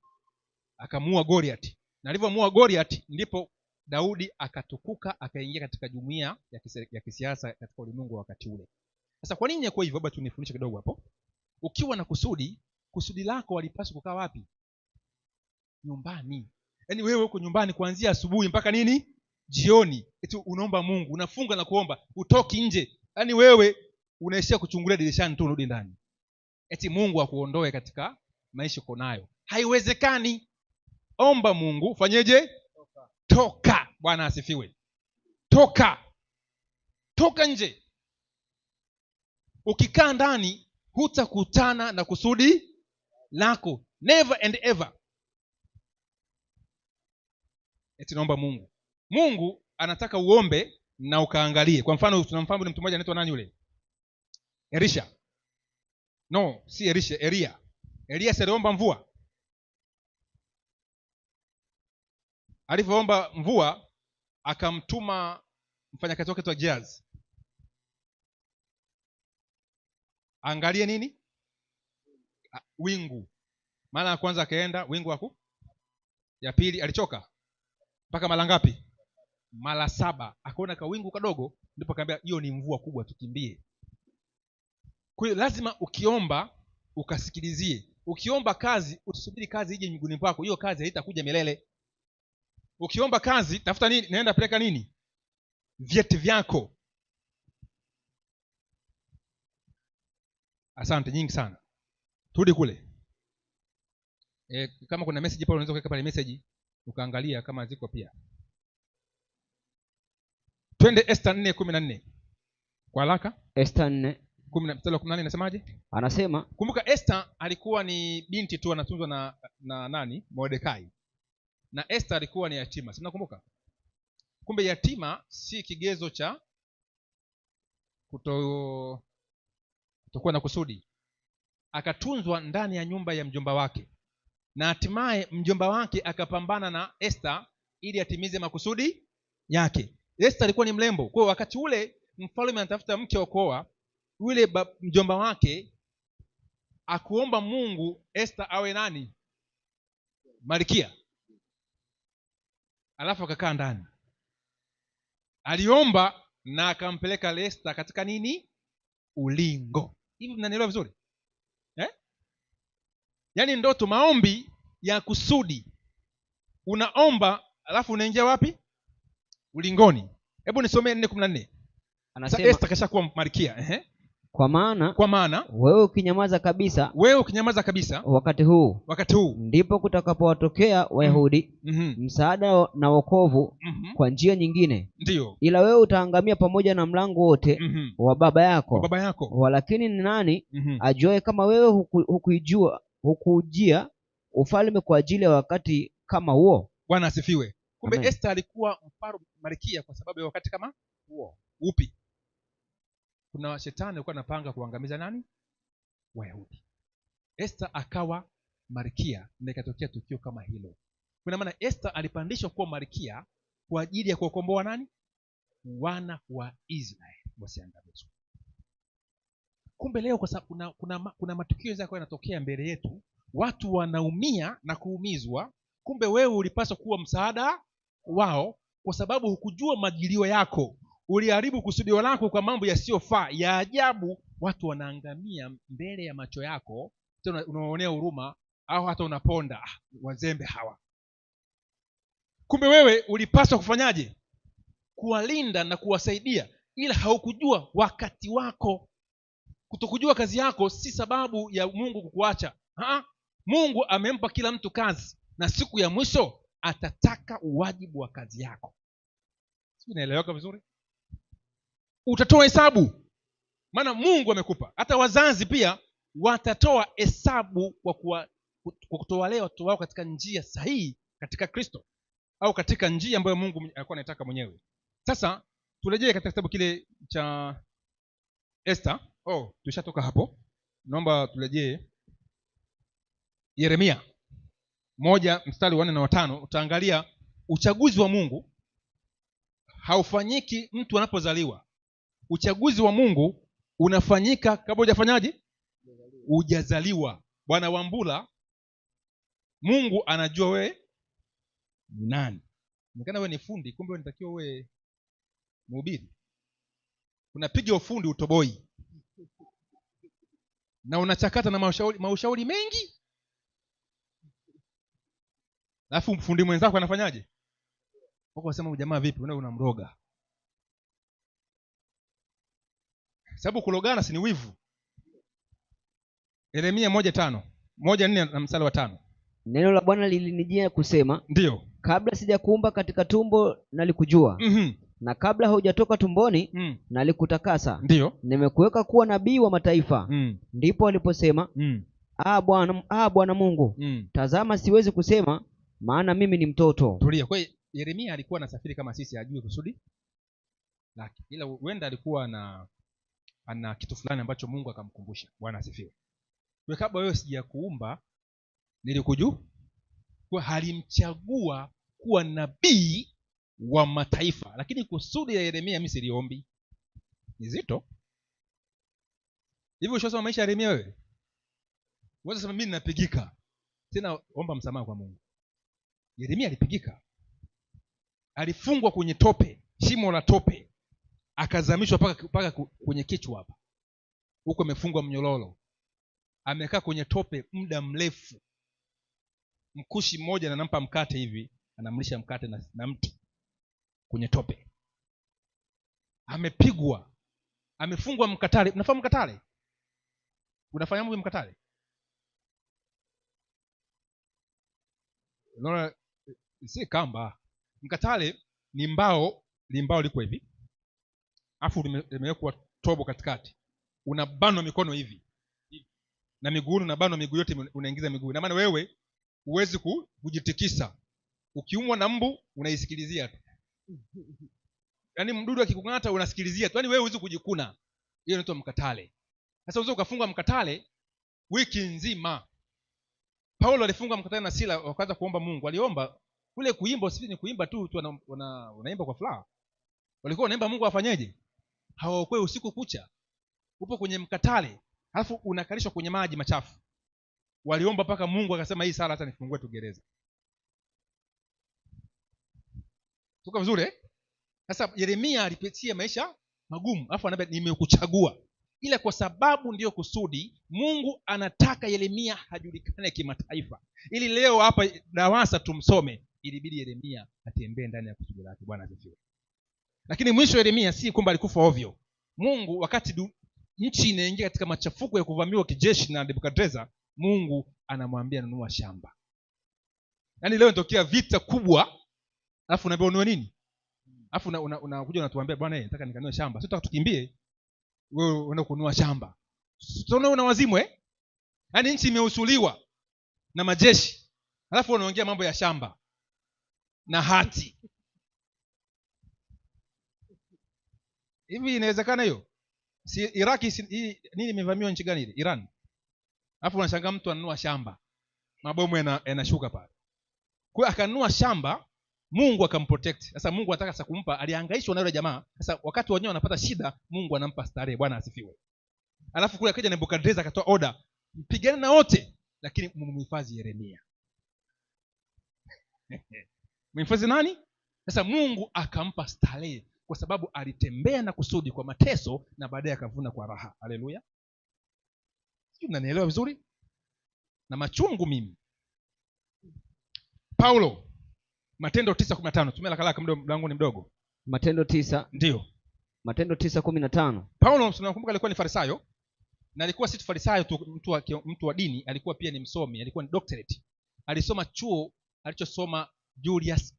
Akamuua Goliath. Na alivyomuua Goliath ndipo Daudi akatukuka, akaingia katika jumuiya ya kisiasa katika ulimwengu wakati ule. Sasa kwa nini kwa hivyo? Baba tunifundishe kidogo hapo. Ukiwa na kusudi lako walipaswa kukaa wapi? Nyumbani. Yaani wewe uko nyumbani kuanzia asubuhi mpaka nini? Jioni. Eti unaomba Mungu, unafunga na kuomba, utoki nje. Yaani wewe unaishia kuchungulia dirishani tu urudi ndani. Eti Mungu akuondoe katika maisha uko nayo. Haiwezekani. Omba Mungu, fanyeje? Toka. Bwana asifiwe. Toka nje. Ukikaa ndani hutakutana na kusudi lako. Never and ever. Eti naomba Mungu. Mungu anataka uombe na ukaangalie. Kwa mfano tunamfahamu mtu mmoja anaitwa nani yule? Elisha. No, si Elisha, Elia. Elia aliomba mvua. Alipoomba mvua akamtuma mfanyakazi wake wa Gehazi. Angalie nini? Wingu. Mara ya kwanza akaenda wingu ya pili alichoka. Mpaka mara ngapi? Mara 7. Akaona kawingu kadogo ndipo akamwambia hiyo ni mvua kubwa, tukimbie. Kwa hiyo lazima ukiomba ukasikilizie. Ukiomba kazi utasubiri kazi ije miguuni pako. Hiyo kazi haitakuja milele. Ukiomba kazi tafuta nini? Naenda peleka nini? Vyeti vyako. Asante nyingi sana. Turudi kule. Kama kuna message pale unaweza kuweka pale message ukaangalia kama ziko pia. Twende Esther 4:14. Kwa haraka. Esther 4:14 inasemaje? Anasema, kumbuka Esther alikuwa ni binti tu anatunzwa na nani? Mordekai. Na Esther alikuwa ni yatima. Si mnakumbuka? Kumbe yatima si kigezo cha kutokuwa na kusudi. Akatunzwa ndani ya nyumba ya mjomba wake, na hatimaye mjomba wake akapambana na Esther ili atimize makusudi yake. Esther alikuwa ni mrembo. Kwa wakati ule mfalme anatafuta mke wa kuoa, yule mjomba wake akuomba Mungu Esther awe nani? Malkia. Alafu akakaa ndani. Aliomba na akampeleka Esther katika nini? Ulingo. Hivi mnanielewa vizuri? Yaani ndoto, maombi ya kusudi. Unaomba alafu unaingia wapi? Ulingoni. Hebu nisomee 4:14. Anasema Esther kashakuwa malkia. Kwa maana wewe ukinyamaza kabisa wakati huu ndipo kutakapowatokea Wayahudi msaada na wokovu kwa njia nyingine. Ndiyo. Ila wewe utaangamia pamoja na mlango wote wa baba yako. Walakini ni nani ajuaye kama wewe hukujia ufalme kwa ajili ya wakati kama huo? Bwana asifiwe. Kumbe Esther alikuwa malkia kwa sababu ya wakati kama huo. Upi? Kuna shetani alikuwa anapanga kuangamiza nani? Wayahudi. Esther akawa malkia na ikatokea tukio kama hilo. Kwa maana Esther alipandishwa kuwa malkia kwa ajili ya kuokomboa nani? Wana wa Israeli wasiangamizwe. Kumbe leo kwa sababu kuna matukio yako yanatokea mbele yetu, watu wanaumia na kuumizwa. Kumbe wewe ulipaswa kuwa msaada wao, kwa sababu hukujua majilio yako. Uliharibu kusudio lako kwa mambo yasiyofaa ya ajabu. Watu wanaangamia mbele ya macho yako, tena unawaonea huruma au hata unaponda, wazembe hawa. Kumbe wewe ulipaswa kufanyaje? Kuwalinda na kuwasaidia, ila haukujua wakati wako. Kutokujua kazi yako si sababu ya Mungu kukuacha. Mungu amempa kila mtu kazi, na siku ya mwisho atataka uwajibu wa kazi yako. Sio, inaeleweka vizuri? Utatoa hesabu, maana Mungu amekupa. Hata wazazi pia watatoa hesabu kwa kutowalea watoto wao katika njia sahihi katika Kristo, au katika njia ambayo Mungu alikuwa anataka mwenyewe. Sasa turejee katika kitabu kile cha Esther. Tushatoka hapo. Naomba turejee Yeremia 1:4 na 5. Utaangalia uchaguzi wa Mungu haufanyiki mtu anapozaliwa. Uchaguzi wa Mungu unafanyika kabla hujafanyaje? Hujazaliwa. Bwana Wambula, Mungu anajua wewe ni nani. Nikana wewe ni fundi, kumbe unatakiwa wewe mhubiri. Unapiga ufundi utoboi, na unachakata na maushauri mengi. Alafu mfundi mwenzako anafanyaje? Wako wasema jamaa vipi, wewe unamroga. Sababu kulogana si ni wivu. Yeremia 1:4 na mstari wa 5. Neno la Bwana lilinijia kusema, ndiyo, kabla sijakuumba katika tumbo nalikujua. Na kabla hujatoka tumboni nalikutakasa. Ndiyo. Nimekuweka kuwa nabii wa mataifa. Ndipo aliposema, Bwana Mungu, tazama siwezi kusema, maana mimi ni mtoto. Tulia. Kwa hiyo Yeremia alikuwa anasafiri kama sisi, ajue kusudi lake, ila huenda alikuwa ana kitu fulani ambacho Mungu akamkumbusha. Bwana asifiwe. Kwa kabla wewe sijakuumba nilikujua. Kwa halimchagua kuwa nabii wa mataifa. Lakini kusudi ya Yeremia mimi siliombi. Ni zito. Hivyo ushosoma maisha ya Yeremia wewe? Wewe sema mimi ninapigika. Tena omba msamaha kwa Mungu. Yeremia alipigika. Alifungwa kwenye tope, shimo la tope. Akazamishwa paka kwenye kichwa hapa. Huko amefungwa mnyololo. Amekaa kwenye tope muda mrefu. Mkushi mmoja anampa mkate hivi, anamlisha mkate na mti kwenye tope. Amepigwa. Amefungwa mkatale. Unafahamu mkatale? Unafanya mambo mkatale. Unaona, si kamba. Mkatale ni mbao liko hivi. Afu limewekwa tobo katikati. Unabanwa mikono hivi. Na miguu unabanwa miguu yote, unaingiza miguu. Na maana wewe huwezi kujitikisa. Ukiumwa na mbu unaisikilizia tu. Yaani mdudu akikung'ata unasikilizia tu. Yaani wewe huwezi kujikuna. Hiyo inaitwa mkatale. Sasa unaweza ukafunga mkatale wiki nzima. Paulo alifunga mkatale na Sila, wakaanza kuomba Mungu. Aliomba kule kuimba, usifanye ni kuimba tu unaimba kwa furaha. Walikuwa wanaimba Mungu afanyeje? Hawaokoe usiku kucha. Upo kwenye mkatale, alafu unakalishwa kwenye maji machafu. Waliomba mpaka Mungu akasema hii sala hata nifungue tu gereza. Tuko vizuri eh? Sasa Yeremia alipitia maisha magumu, alafu anambia nimekuchagua. Ila kwa sababu ndiyo kusudi, Mungu anataka Yeremia hajulikane kimataifa. Ili leo hapa DAWASA tumsome, ilibidi Yeremia atembee ndani ya kusudi lake. Bwana asifiwe. Lakini mwisho Yeremia si kwamba alikufa ovyo. Mungu wakati nchi inaingia katika machafuko ya kuvamiwa kijeshi na Nebukadreza, Mungu anamwambia nunua shamba. Yaani leo inatokea vita kubwa, alafu unaambia ununue nini? Alafu unakuja unatuambia bwana nataka nikanunue shamba. Sio nataka tukimbie. Wewe unaenda kununua shamba. Tunaona una wazimu Yaani nchi imeusuliwa na majeshi. Alafu unaongea mambo ya shamba na hati. Hivi inawezekana hiyo? Si Iraki nini imevamiwa nchi gani ile? Iran. Alafu unashangaa mtu ananunua shamba. Mabomu yanashuka pale. Kwa akanunua shamba, Mungu akamprotect. Sasa Mungu anataka sasa kumpa, alihangaishwa na yule jamaa. Sasa wakati wenyewe wanapata shida, Mungu anampa starehe. Bwana asifiwe. Alafu kule akaja Nebukadreza akatoa order, mpigane na wote, lakini mhifadhi Yeremia. Mhifadhi nani? Sasa Mungu akampa starehe kwa sababu alitembea na kusudi kwa mateso na baadaye akavuna kwa raha. Haleluya. Sio, mnanielewa vizuri? Na machungu mimi. Paulo, Matendo 9:15. Tumia haraka mlango ni mdogo. Matendo 9. Ndio. Matendo 9:15. Paulo tunakumbuka alikuwa ni Farisayo, na alikuwa si Farisayo tu, mtu wa dini, alikuwa pia ni msomi, alikuwa ni doctorate. Alisoma chuo alichosoma Julius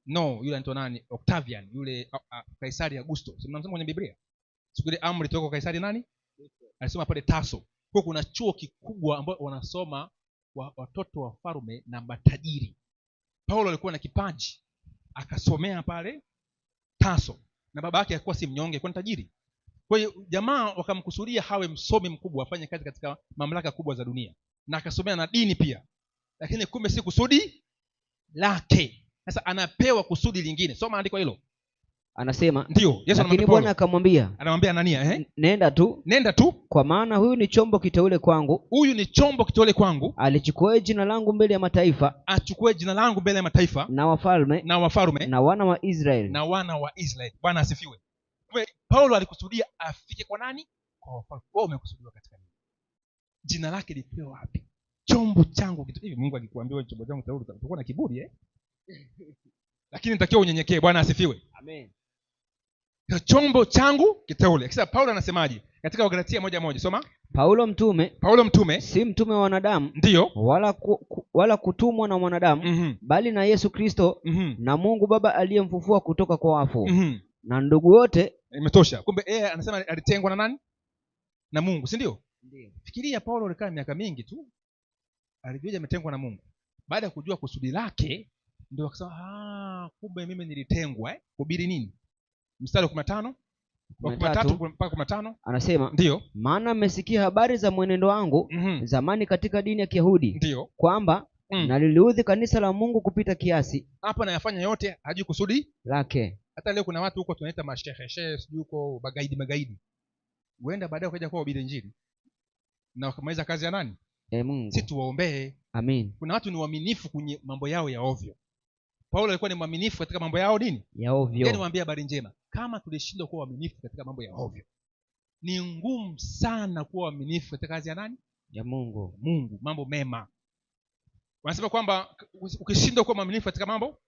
yule anaitwa nani? Octavian, yule Kaisari Augusto. Mnamsoma kwenye Biblia? Siku ile amri toka Kaisari nani? Alisoma pale Tarso. Kwa kuna chuo kikubwa ambao wanasoma watoto wa farume na matajiri. Paulo alikuwa na kipaji, akasomea pale Tarso, na baba yake alikuwa si mnyonge, alikuwa ni tajiri. Kwa hiyo jamaa wakamkusudia hawe msomi mkubwa, afanye kazi katika mamlaka kubwa za dunia, na akasomea na dini pia. Lakini kumbe si kusudi lake. Sasa anapewa kusudi lingine. Soma andiko hilo. Anasema ndio Yesu anamwambia Bwana akamwambia, anamwambia Anania nenda tu kwa maana huyu ni chombo kiteule kwangu, alichukue jina langu mbele ya mataifa, na wafalme na wana wa Israeli. Bwana asifiwe. Paulo alikusudia afike kwa nani? Kwa wafalme. Wewe umekusudiwa katika nini? Jina lake lipewa wapi? Chombo changu hivi. Mungu akikwambia wewe chombo changu teule, utakuwa na kiburi lakini nitakiwa unyenyekee. Bwana asifiwe. Amen. Chombo changu kiteule. Kisha Paulo anasemaje katika Wagalatia 1:1? Soma. Paulo mtume si mtume wa wanadamu, ndio, wala kutumwa na mwanadamu, bali na Yesu Kristo, na Mungu Baba aliyemfufua kutoka kwa wafu, na ndugu wote. Imetosha. Kumbe anasema alitengwa na nani? Na Mungu, si ndio? Ndio. Fikiria Paulo alikaa miaka mingi tu, alijua ametengwa na Mungu. Baada ya kujua kusudi lake, ndio akasema kumbe mimi nilitengwa. Kuhubiri nini? Mstari wa 15 13 mpaka 15 anasema ndio, maana mmesikia habari za mwenendo wangu zamani katika dini ya Kiyahudi, ndio, kwamba naliliudhi kanisa la Mungu kupita kiasi. Hapa nayafanya yote hajui kusudi lake. Hata leo kuna watu huko tunaita mashehe sijui huko magaidi, huenda baadaye ukaja kwa ubiri injili na wakamaliza kazi ya nani? Mungu. Sisi tuwaombee. Amen. Kuna watu ni waaminifu kwenye mambo yao ya ovyo. Paulo alikuwa ni mwaminifu katika mambo yao nini? Ya ovyo. Yaani mwambie habari njema. Kama tulishindwa kuwa waaminifu katika mambo ya ovyo, ni ngumu sana kuwa waaminifu katika kazi ya nani? Ya Mungu. Mambo mema. Wanasema kwamba ukishindwa kuwa mwaminifu katika mambo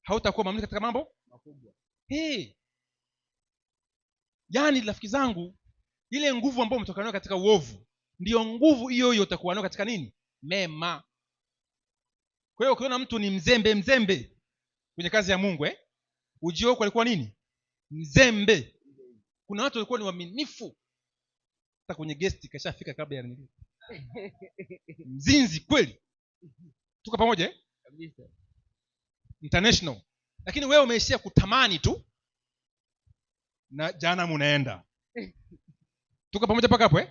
hautakuwa mwaminifu katika mambo makubwa. Yaani rafiki zangu, ile nguvu ambayo umetoka nayo katika uovu ndiyo nguvu hiyo hiyo utakuwa nayo katika nini? Mema. Kwa hiyo ukiona mtu ni mzembe kwenye kazi ya Mungu ujio wako alikuwa nini? Mzembe. Kuna watu walikuwa ni waaminifu hata kwenye guest kashafika kabla ya nini. Mzinzi kweli. Tuko pamoja kabisa. International. Lakini wewe umeishia kutamani tu na jana unaenda. Tuko pamoja paka hapo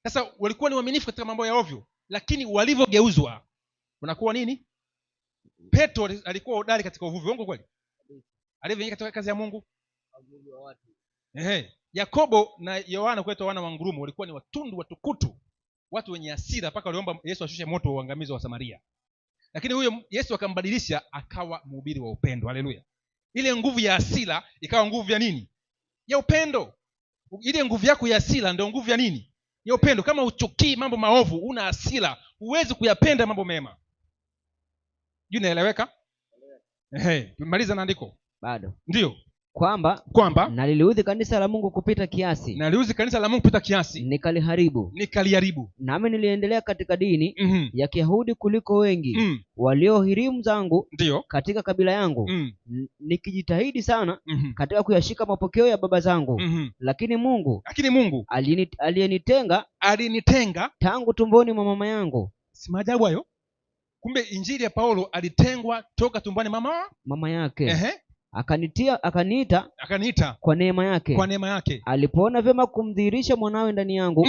Sasa walikuwa ni waaminifu katika mambo ya ovyo, lakini walivyogeuzwa unakuwa nini? Petro alikuwa hodari katika uvuvi, uongo kweli? Alivyoingia katika kazi ya Mungu, uvuvi wa watu. Yakobo na Yohana kwetu wana wa ngurumo walikuwa ni watundu, watukutu, watu wenye hasira, mpaka waliomba Yesu ashushe moto wa uangamizo wa Samaria. Lakini huyo Yesu akambadilisha akawa mhubiri wa upendo. Haleluya. Ile nguvu ya hasira ikawa nguvu ya nini? Ya upendo. Ile nguvu yako ya hasira ndio nguvu ya nini? Ya upendo. Kama uchukii mambo maovu, una hasira, huwezi kuyapenda mambo mema. Naeleweka? Tumaliza na andiko. Bado. Ndio. Kwamba naliliudhi kanisa la Mungu kupita kiasi. Nikaliharibu. Nami niliendelea katika dini ya Kiyahudi kuliko wengi waliohirimu zangu katika kabila yangu, nikijitahidi sana katika kuyashika mapokeo ya baba zangu. Lakini Mungu alinitenga tangu tumboni mwa mama yangu. Si maajabu hayo? Kumbe injili ya Paulo alitengwa toka tumboni mama yake. Akaniita kwa neema yake. Alipoona vyema kumdhihirisha mwanawe ndani yangu,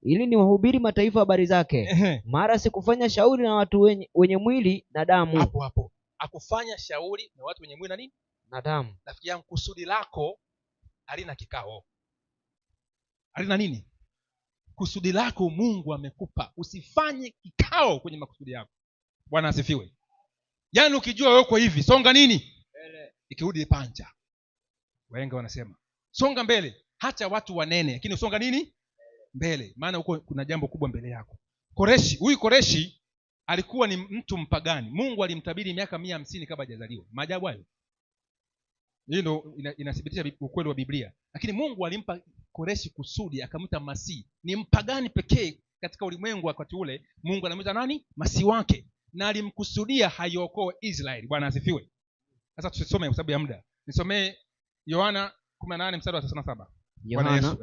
ili niwahubiri mataifa habari zake. Mara sikufanya shauri na watu wenye mwili na damu. Hapo akufanya shauri na watu wenye mwili na nini? Na damu. Rafiki yangu, kusudi lako halina kikao. Halina nini? Kusudi lako Mungu amekupa. Usifanye kikao kwenye makusudi yako. Bwana asifiwe. Yaani ukijua wewe uko hivi, songa nini? Ikirudi panja. Wahenga wanasema songa mbele, hacha watu wanene, lakini usonga nini? Mbele. Maana huko kuna jambo kubwa mbele yako. Koreshi alikuwa ni mtu mpagani. Mungu alimtabiri miaka 150 kabla hajazaliwa. Maajabu hayo. Hii ndio inathibitisha ukweli wa Biblia. Lakini Mungu alimpa Koreshi kusudi, akamta Masihi. Ni mpagani pekee katika ulimwengu wakati ule. Mungu anamwita nani? Masihi wake. Na alimkusudia haiokoe Israeli. Bwana asifiwe. Sasa tusome kwa sababu ya muda. Nisomee Yohana 18 mstari wa 37. Yohana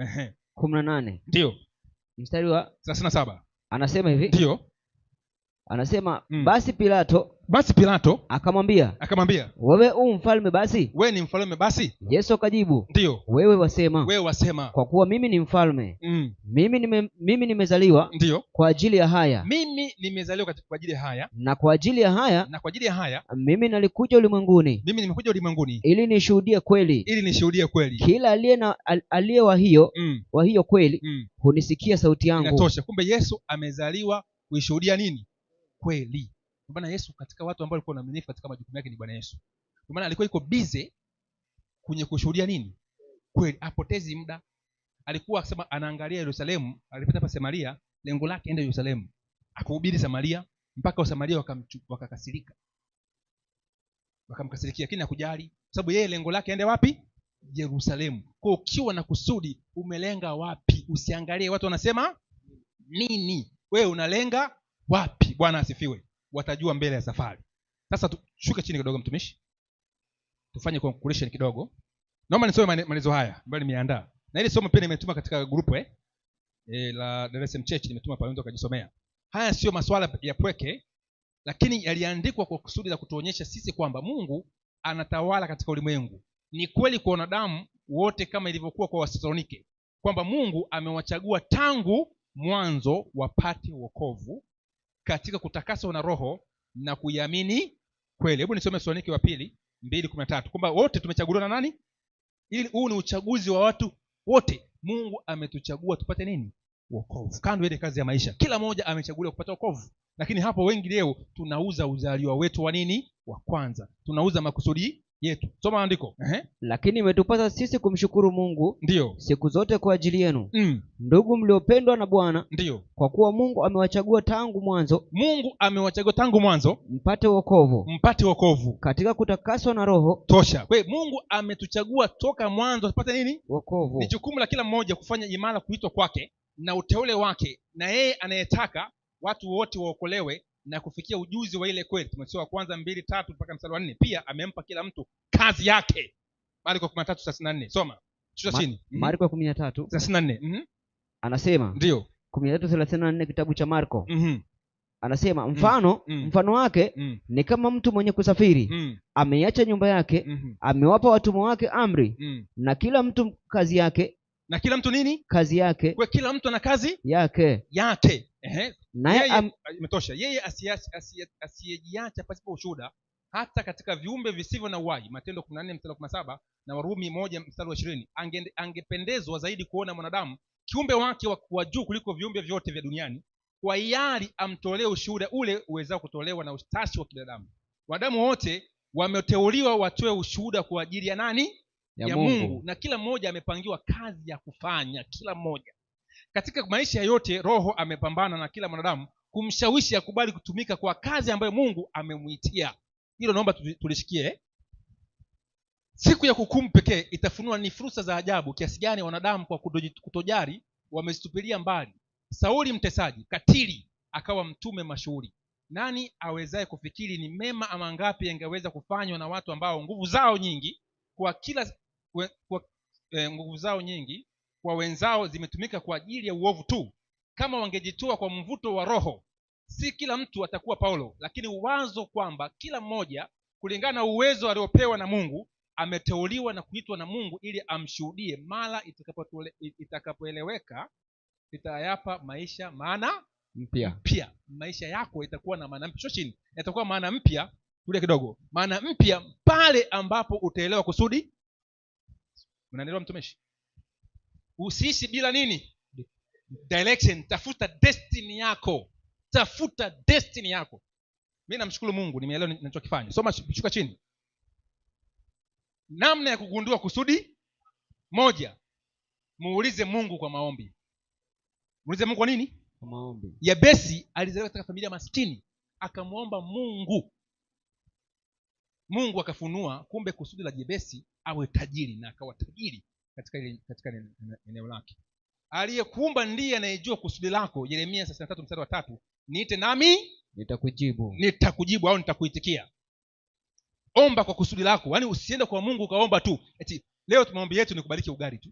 18. Ndio. Mstari wa 37. Anasema hivi. Ndio. Anasema basi Pilato akamwambia, wewe mfalme basi? Wewe ni mfalme basi? Yesu akajibu, ndio. Wewe wasema. Kwa kuwa mimi ni mfalme. Mimi nimezaliwa kwa ajili ya haya. Mimi nimezaliwa kwa ajili ya haya. Na kwa ajili ya haya mimi nalikuja ulimwenguni. Mimi nimekuja ulimwenguni ili nishuhudie kweli. Kila aliye wa hiyo kweli hunisikia sauti yangu. Inatosha. Kumbe Yesu amezaliwa kuishuhudia nini? Kweli. Kwa maana Yesu katika watu ambao walikuwa waaminifu katika majukumu yake ni Bwana Yesu. Kwa maana alikuwa yuko busy kwenye kushuhudia nini? Kweli. Apotezi muda. Alikuwa akisema anaangalia Yerusalemu, alipita hapa Samaria, lengo lake ende Yerusalemu. Akahubiri Samaria mpaka Wasamaria wakakasirika. Wakamkasirikia, lakini hakujali sababu yeye lengo lake ende wapi? Yerusalemu. Kwa ukiwa na kusudi umelenga wapi? Usiangalie watu wanasema nini. Wewe unalenga wapi? Bwana asifiwe. Watajua mbele ya safari. Sasa tushuke chini kidogo mtumishi. Tufanye conclusion kidogo. Naomba nisome maelezo haya ambayo nimeandaa. Na ile somo pia nimetuma katika grupu la Dar es Salaam Church, nimetuma pale, mtu akajisomea. Haya sio maswala ya pweke, lakini yaliandikwa kwa kusudi la kutuonyesha sisi kwamba Mungu anatawala katika ulimwengu. Ni kweli kwa wanadamu wote kama ilivyokuwa kwa Wathesalonike kwamba Mungu amewachagua tangu mwanzo wapate wokovu katika kutakaswa na Roho na kuiamini kweli. Hebu nisome Wathesalonike wa pili 2:13 kwamba wote tumechaguliwa na nani? Ili huu ni uchaguzi wa watu wote. Mungu ametuchagua tupate nini? Wokovu. Kando ile kazi ya maisha, kila mmoja amechaguliwa kupata wokovu. Lakini hapo wengi leo tunauza uzaliwa wetu wa nini? Wa kwanza. Tunauza makusudi yetu. Soma andiko. Lakini imetupasa sisi kumshukuru Mungu ndio siku zote kwa ajili yenu, ndugu mliopendwa na Bwana, ndio kwa kuwa Mungu amewachagua tangu mwanzo. Mungu amewachagua tangu mwanzo mpate wokovu katika kutakaswa na Roho. Tosha. Kwa hiyo Mungu ametuchagua toka mwanzo tupate nini? Wokovu. Ni jukumu la kila mmoja kufanya imara kuitwa kwake na uteule wake, na yeye anayetaka watu wote waokolewe na kufikia ujuzi wa ile kweli. Timotheo wa kwanza 2:3 mpaka mstari wa 4. Pia amempa kila mtu kazi yake. Marko 13:34. Soma. Shusha chini. Marko 13:34. Anasema ndio 13:34 kitabu cha Marko. Anasema mfano wake ni kama mtu mwenye kusafiri, ameiacha nyumba yake, amewapa watumwa wake amri, na kila mtu kazi yake. Na kila mtu nini? Kazi yake. Kwa kila mtu ana kazi yake. Naye imetosha. Yeye asiyejiacha pasipo ushuhuda hata katika viumbe visivyo na uhai. Matendo 14:17 na Warumi 1:20. Angependezwa zaidi kuona mwanadamu kiumbe wake wa juu kuliko viumbe vyote vya duniani, kwa hiari amtolee ushuhuda ule uwezao kutolewa na utashi wa kibinadamu. Wanadamu wote wameteuliwa watoe ushuhuda kwa ajili ya nani? Ya Mungu. Na kila mmoja amepangiwa kazi ya kufanya. Kila mmoja katika maisha yote, Roho amepambana na kila mwanadamu kumshawishi akubali kutumika kwa kazi ambayo Mungu amemuitia. Hilo naomba tulishikie. Siku ya hukumu pekee itafunua ni fursa za ajabu kiasi gani wanadamu kwa kutojali wamezitupilia mbali. Sauli mtesaji, katili, akawa mtume mashuhuri. Nani awezaye kufikiri ni mema ama ngapi yangeweza kufanywa na watu ambao nguvu zao nyingi kwa wenzao zimetumika kwa ajili ya uovu tu? Kama wangejitoa kwa mvuto wa Roho, si kila mtu atakuwa Paulo, lakini wazo kwamba kila mmoja kulingana na uwezo aliopewa na Mungu ameteuliwa na kuitwa na Mungu ili amshuhudie. Mara itakapoeleweka itayapa maisha maana mpya. Maisha yako itakuwa na maana mpya. Chini itakuwa maana mpya kule kidogo. Maana mpya pale ambapo utaelewa kusudi. Unaelewa mtumishi? Usiishi bila nini? Direction. Tafuta destiny yako. Mimi namshukuru Mungu nimeelewa ninachokifanya. Soma, shuka chini. Namna ya kugundua kusudi. 1, muulize Mungu kwa maombi. Muulize Mungu kwa nini? Kwa maombi. Yabesi alizaliwa katika familia maskini, akamuomba Mungu. Mungu akafunua kumbe kusudi la Yabesi awe tajiri, na akawa tajiri katika eneo lake. Aliyekuumba ndiye anayejua kusudi lako. Yeremia 33:3. Niite nami nitakujibu au nitakuitikia. Omba kwa kusudi lako. Yaani usiende kwa Mungu ukaomba tu. Eti leo maombi yetu ni kubariki ugali tu.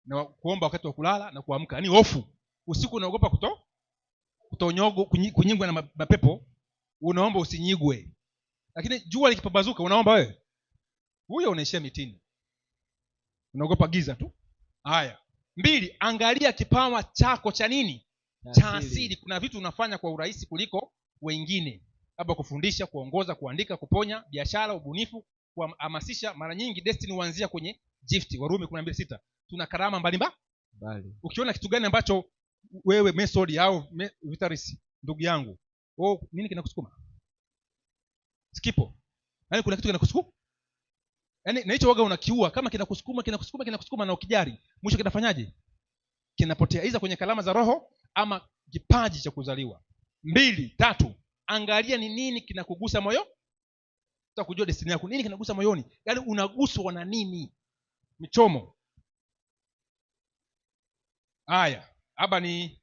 Na kuomba wakati wa kulala na kuamka. Yaani hofu. Usiku unaogopa kutonyogo kunyingwa na mapepo, unaomba usinyigwe. Lakini jua likipambazuka unaomba wewe. Huyo unaishia mitini. Unaogopa giza tu. Haya. 2, angalia kipawa chako cha nini? Cha asili. Kuna vitu unafanya kwa urahisi kuliko wengine. Labda kufundisha, kuongoza, kuandika, kuponya, biashara, ubunifu, kuhamasisha. Mara nyingi destiny huanzia kwenye gift. Warumi 12:6. Tuna karama mbalimbali. Ukiona kitu gani ambacho wewe Mesodi au Vitaris ndugu yangu, nini kinakusukuma? Skipo. Yaani kuna kitu kinakusukuma? Yaani na hicho waga unakiua. Kama kinakusukuma na ukijari, mwisho kinafanyaje? Kinapotea. Iza kwenye kalama za roho ama kipaji cha kuzaliwa. 2, 3. Angalia ni nini kinakugusa moyo. Utakujua destiny yako. Nini kinagusa moyoni? Yaani unaguswa na nini? Michomo. Haya, hapa ni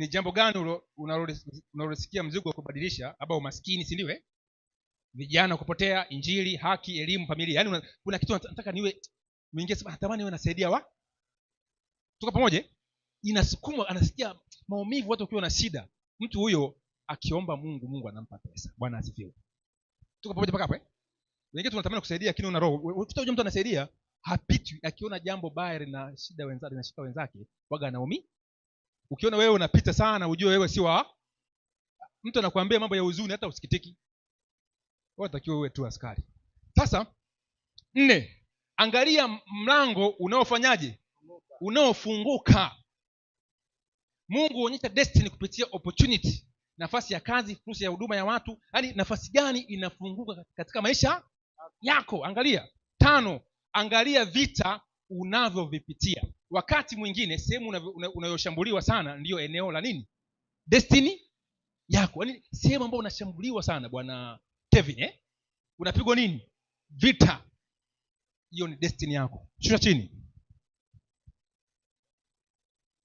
jambo gani unalosikia mzigo wa kubadilisha? Hapa umaskini, si ndio? Vijana kupotea, injili, haki, elimu, familia. Yaani kuna kitu nataka niwe mwingie sema natamani niwe nasaidia tuko pamoja. Inasukuma, anasikia maumivu watu wakiwa na shida. Mtu huyo akiomba Mungu anampa pesa. Bwana asifiwe. Tuko pamoja mpaka hapo Wengine tunatamani kusaidia lakini una roho. Ukitoa mtu anasaidia, hapiti akiona jambo baya na shida wenzake na shika wenzake, waga anaumi. Ukiona wewe unapita sana, ujue wewe si wa mtu anakuambia mambo ya huzuni hata usikitiki. Wewe unatakiwa uwe tu askari. Sasa 4, angalia mlango unaofanyaje? Unaofunguka. Mungu huonyesha destiny kupitia opportunity. nafasi ya kazi, fursa ya huduma ya watu, yaani nafasi gani inafunguka katika maisha yako. Angalia. 5, angalia vita unavyovipitia. Wakati mwingine sehemu unayoshambuliwa sana ndiyo eneo la nini? Destiny yako. Yaani sehemu ambayo unashambuliwa sana bwana Kevin, unapigwa nini? Vita. Hiyo ni destiny yako. Shusha chini.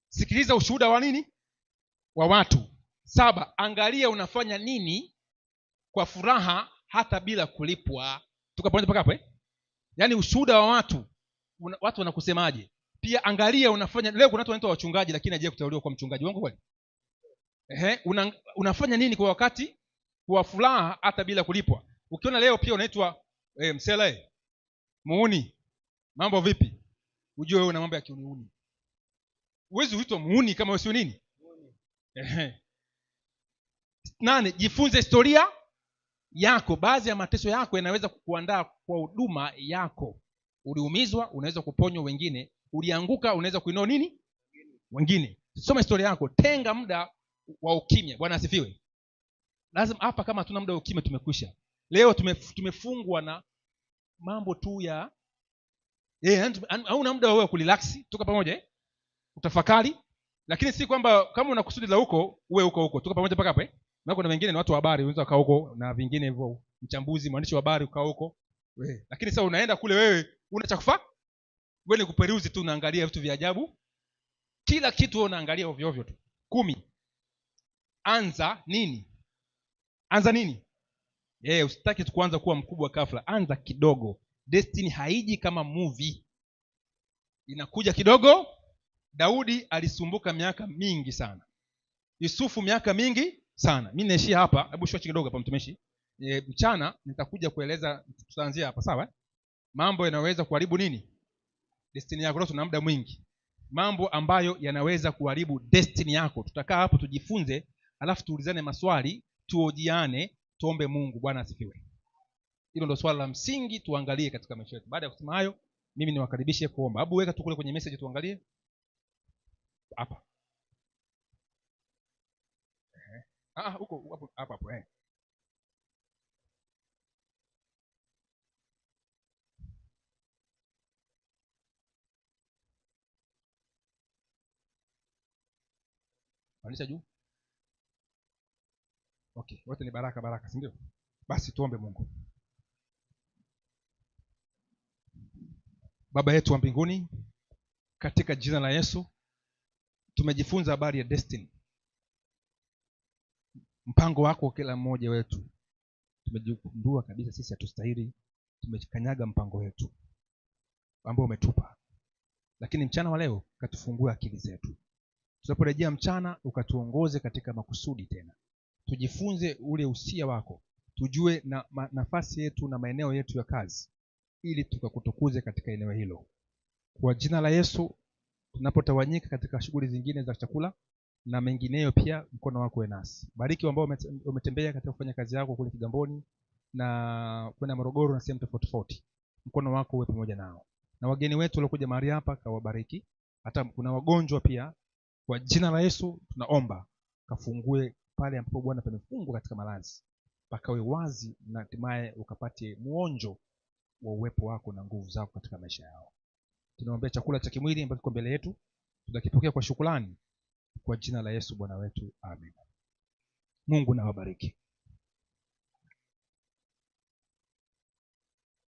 Sikiliza ushuhuda wa nini? Wa watu. 7, angalia unafanya nini kwa furaha hata bila kulipwa. Tuko pamoja mpaka hapo Yaani ushuhuda wa watu, watu wanakusemaje? Pia angalia unafanya. Leo kuna watu wanaitwa wachungaji lakini hajaje kuteuliwa kwa mchungaji. Wangu kweli? Unafanya nini kwa wakati kwa furaha hata bila kulipwa? Ukiona leo pia unaitwa msela muuni, mambo vipi? Ujue wewe una mambo ya kiuniuni. Uwezi uitwa muuni kama wewe sio nini? 8, jifunze historia yako. Baadhi ya mateso yako yanaweza kukuandaa kwa huduma yako. Uliumizwa, unaweza kuponywa wengine. Ulianguka, unaweza kuinua nini? Wengine. Soma historia yako. Tenga muda wa ukimya. Bwana asifiwe. Lazima hapa, kama hatuna muda wa ukimya tumekwisha. Leo tumefungwa na mambo tu ya hauna muda wa kurelax. Tuko pamoja utafakari. Lakini si kwamba kama una kusudi la huko uwe huko. Tuko pamoja mpaka hapo Na kuna wengine ni watu wa habari, unaweza kaa huko, na vingine hivyo mchambuzi, mwandishi wa habari ukaa huko. Lakini sasa unaenda kule, wewe una cha kufanya? Wewe ni kuperuzi tu, unaangalia vitu vya ajabu. Kila kitu wewe unaangalia ovyo ovyo tu. 10, anza nini? Usitaki tu kuanza kuwa mkubwa ghafla. Anza kidogo. Destiny haiji kama movie. Inakuja kidogo. Daudi alisumbuka miaka mingi sana. Yusufu miaka mingi sana. Mimi naishia hapa. Hebu shua kidogo hapa mtumishi. Mchana nitakuja kueleza, tutaanzia hapa, sawa? Mambo yanaweza kuharibu nini? Destiny yako. Tuna muda mwingi. Mambo ambayo yanaweza kuharibu destiny yako. Tutakaa hapo tujifunze, alafu tuulizane maswali, tuojiane, tuombe Mungu. Bwana asifiwe. Hilo ndio swala la msingi tuangalie katika maisha yetu. Baada ya kusema hayo, mimi niwakaribishe kuomba. Hebu weka tu kule kwenye message tuangalie. Hapa. Huko hapa. Anisha juu. Okay, wote ni baraka, si ndio? Basi tuombe Mungu. Baba yetu wa mbinguni, katika jina la Yesu, tumejifunza habari ya destiny. Mpango wako kwa kila mmoja wetu. Tumejigundua kabisa sisi hatustahili. Tumekanyaga mpango wetu ambao umetupa. Lakini mchana wa leo ukatufungue akili zetu. Tunaporejea mchana, ukatuongoze katika makusudi tena. Tujifunze ule usia wako. Tujue na nafasi yetu na maeneo yetu ya kazi, ili tukakutukuze katika eneo hilo. Kwa jina la Yesu, tunapotawanyika katika shughuli zingine za chakula na mengineyo, pia mkono wako uwe nasi. Bariki ambao umetembea katika kufanya kazi yako kule Kigamboni na kwenda Morogoro na sehemu tofauti. Mkono wako uwe pamoja nao. Na wageni wetu waliokuja mahali hapa, kawabariki. Hata kuna wagonjwa pia, kwa jina la Yesu tunaomba kafungue pale ambapo Bwana pamefungwa katika malazi, pakawe wazi, na hatimaye ukapate muonjo wa uwepo wako na nguvu zako katika maisha yao. Tunaombea chakula cha kimwili ambacho kiko mbele yetu, tunakipokea kwa shukrani kwa jina la Yesu Bwana wetu. Amen. Mungu na wabariki.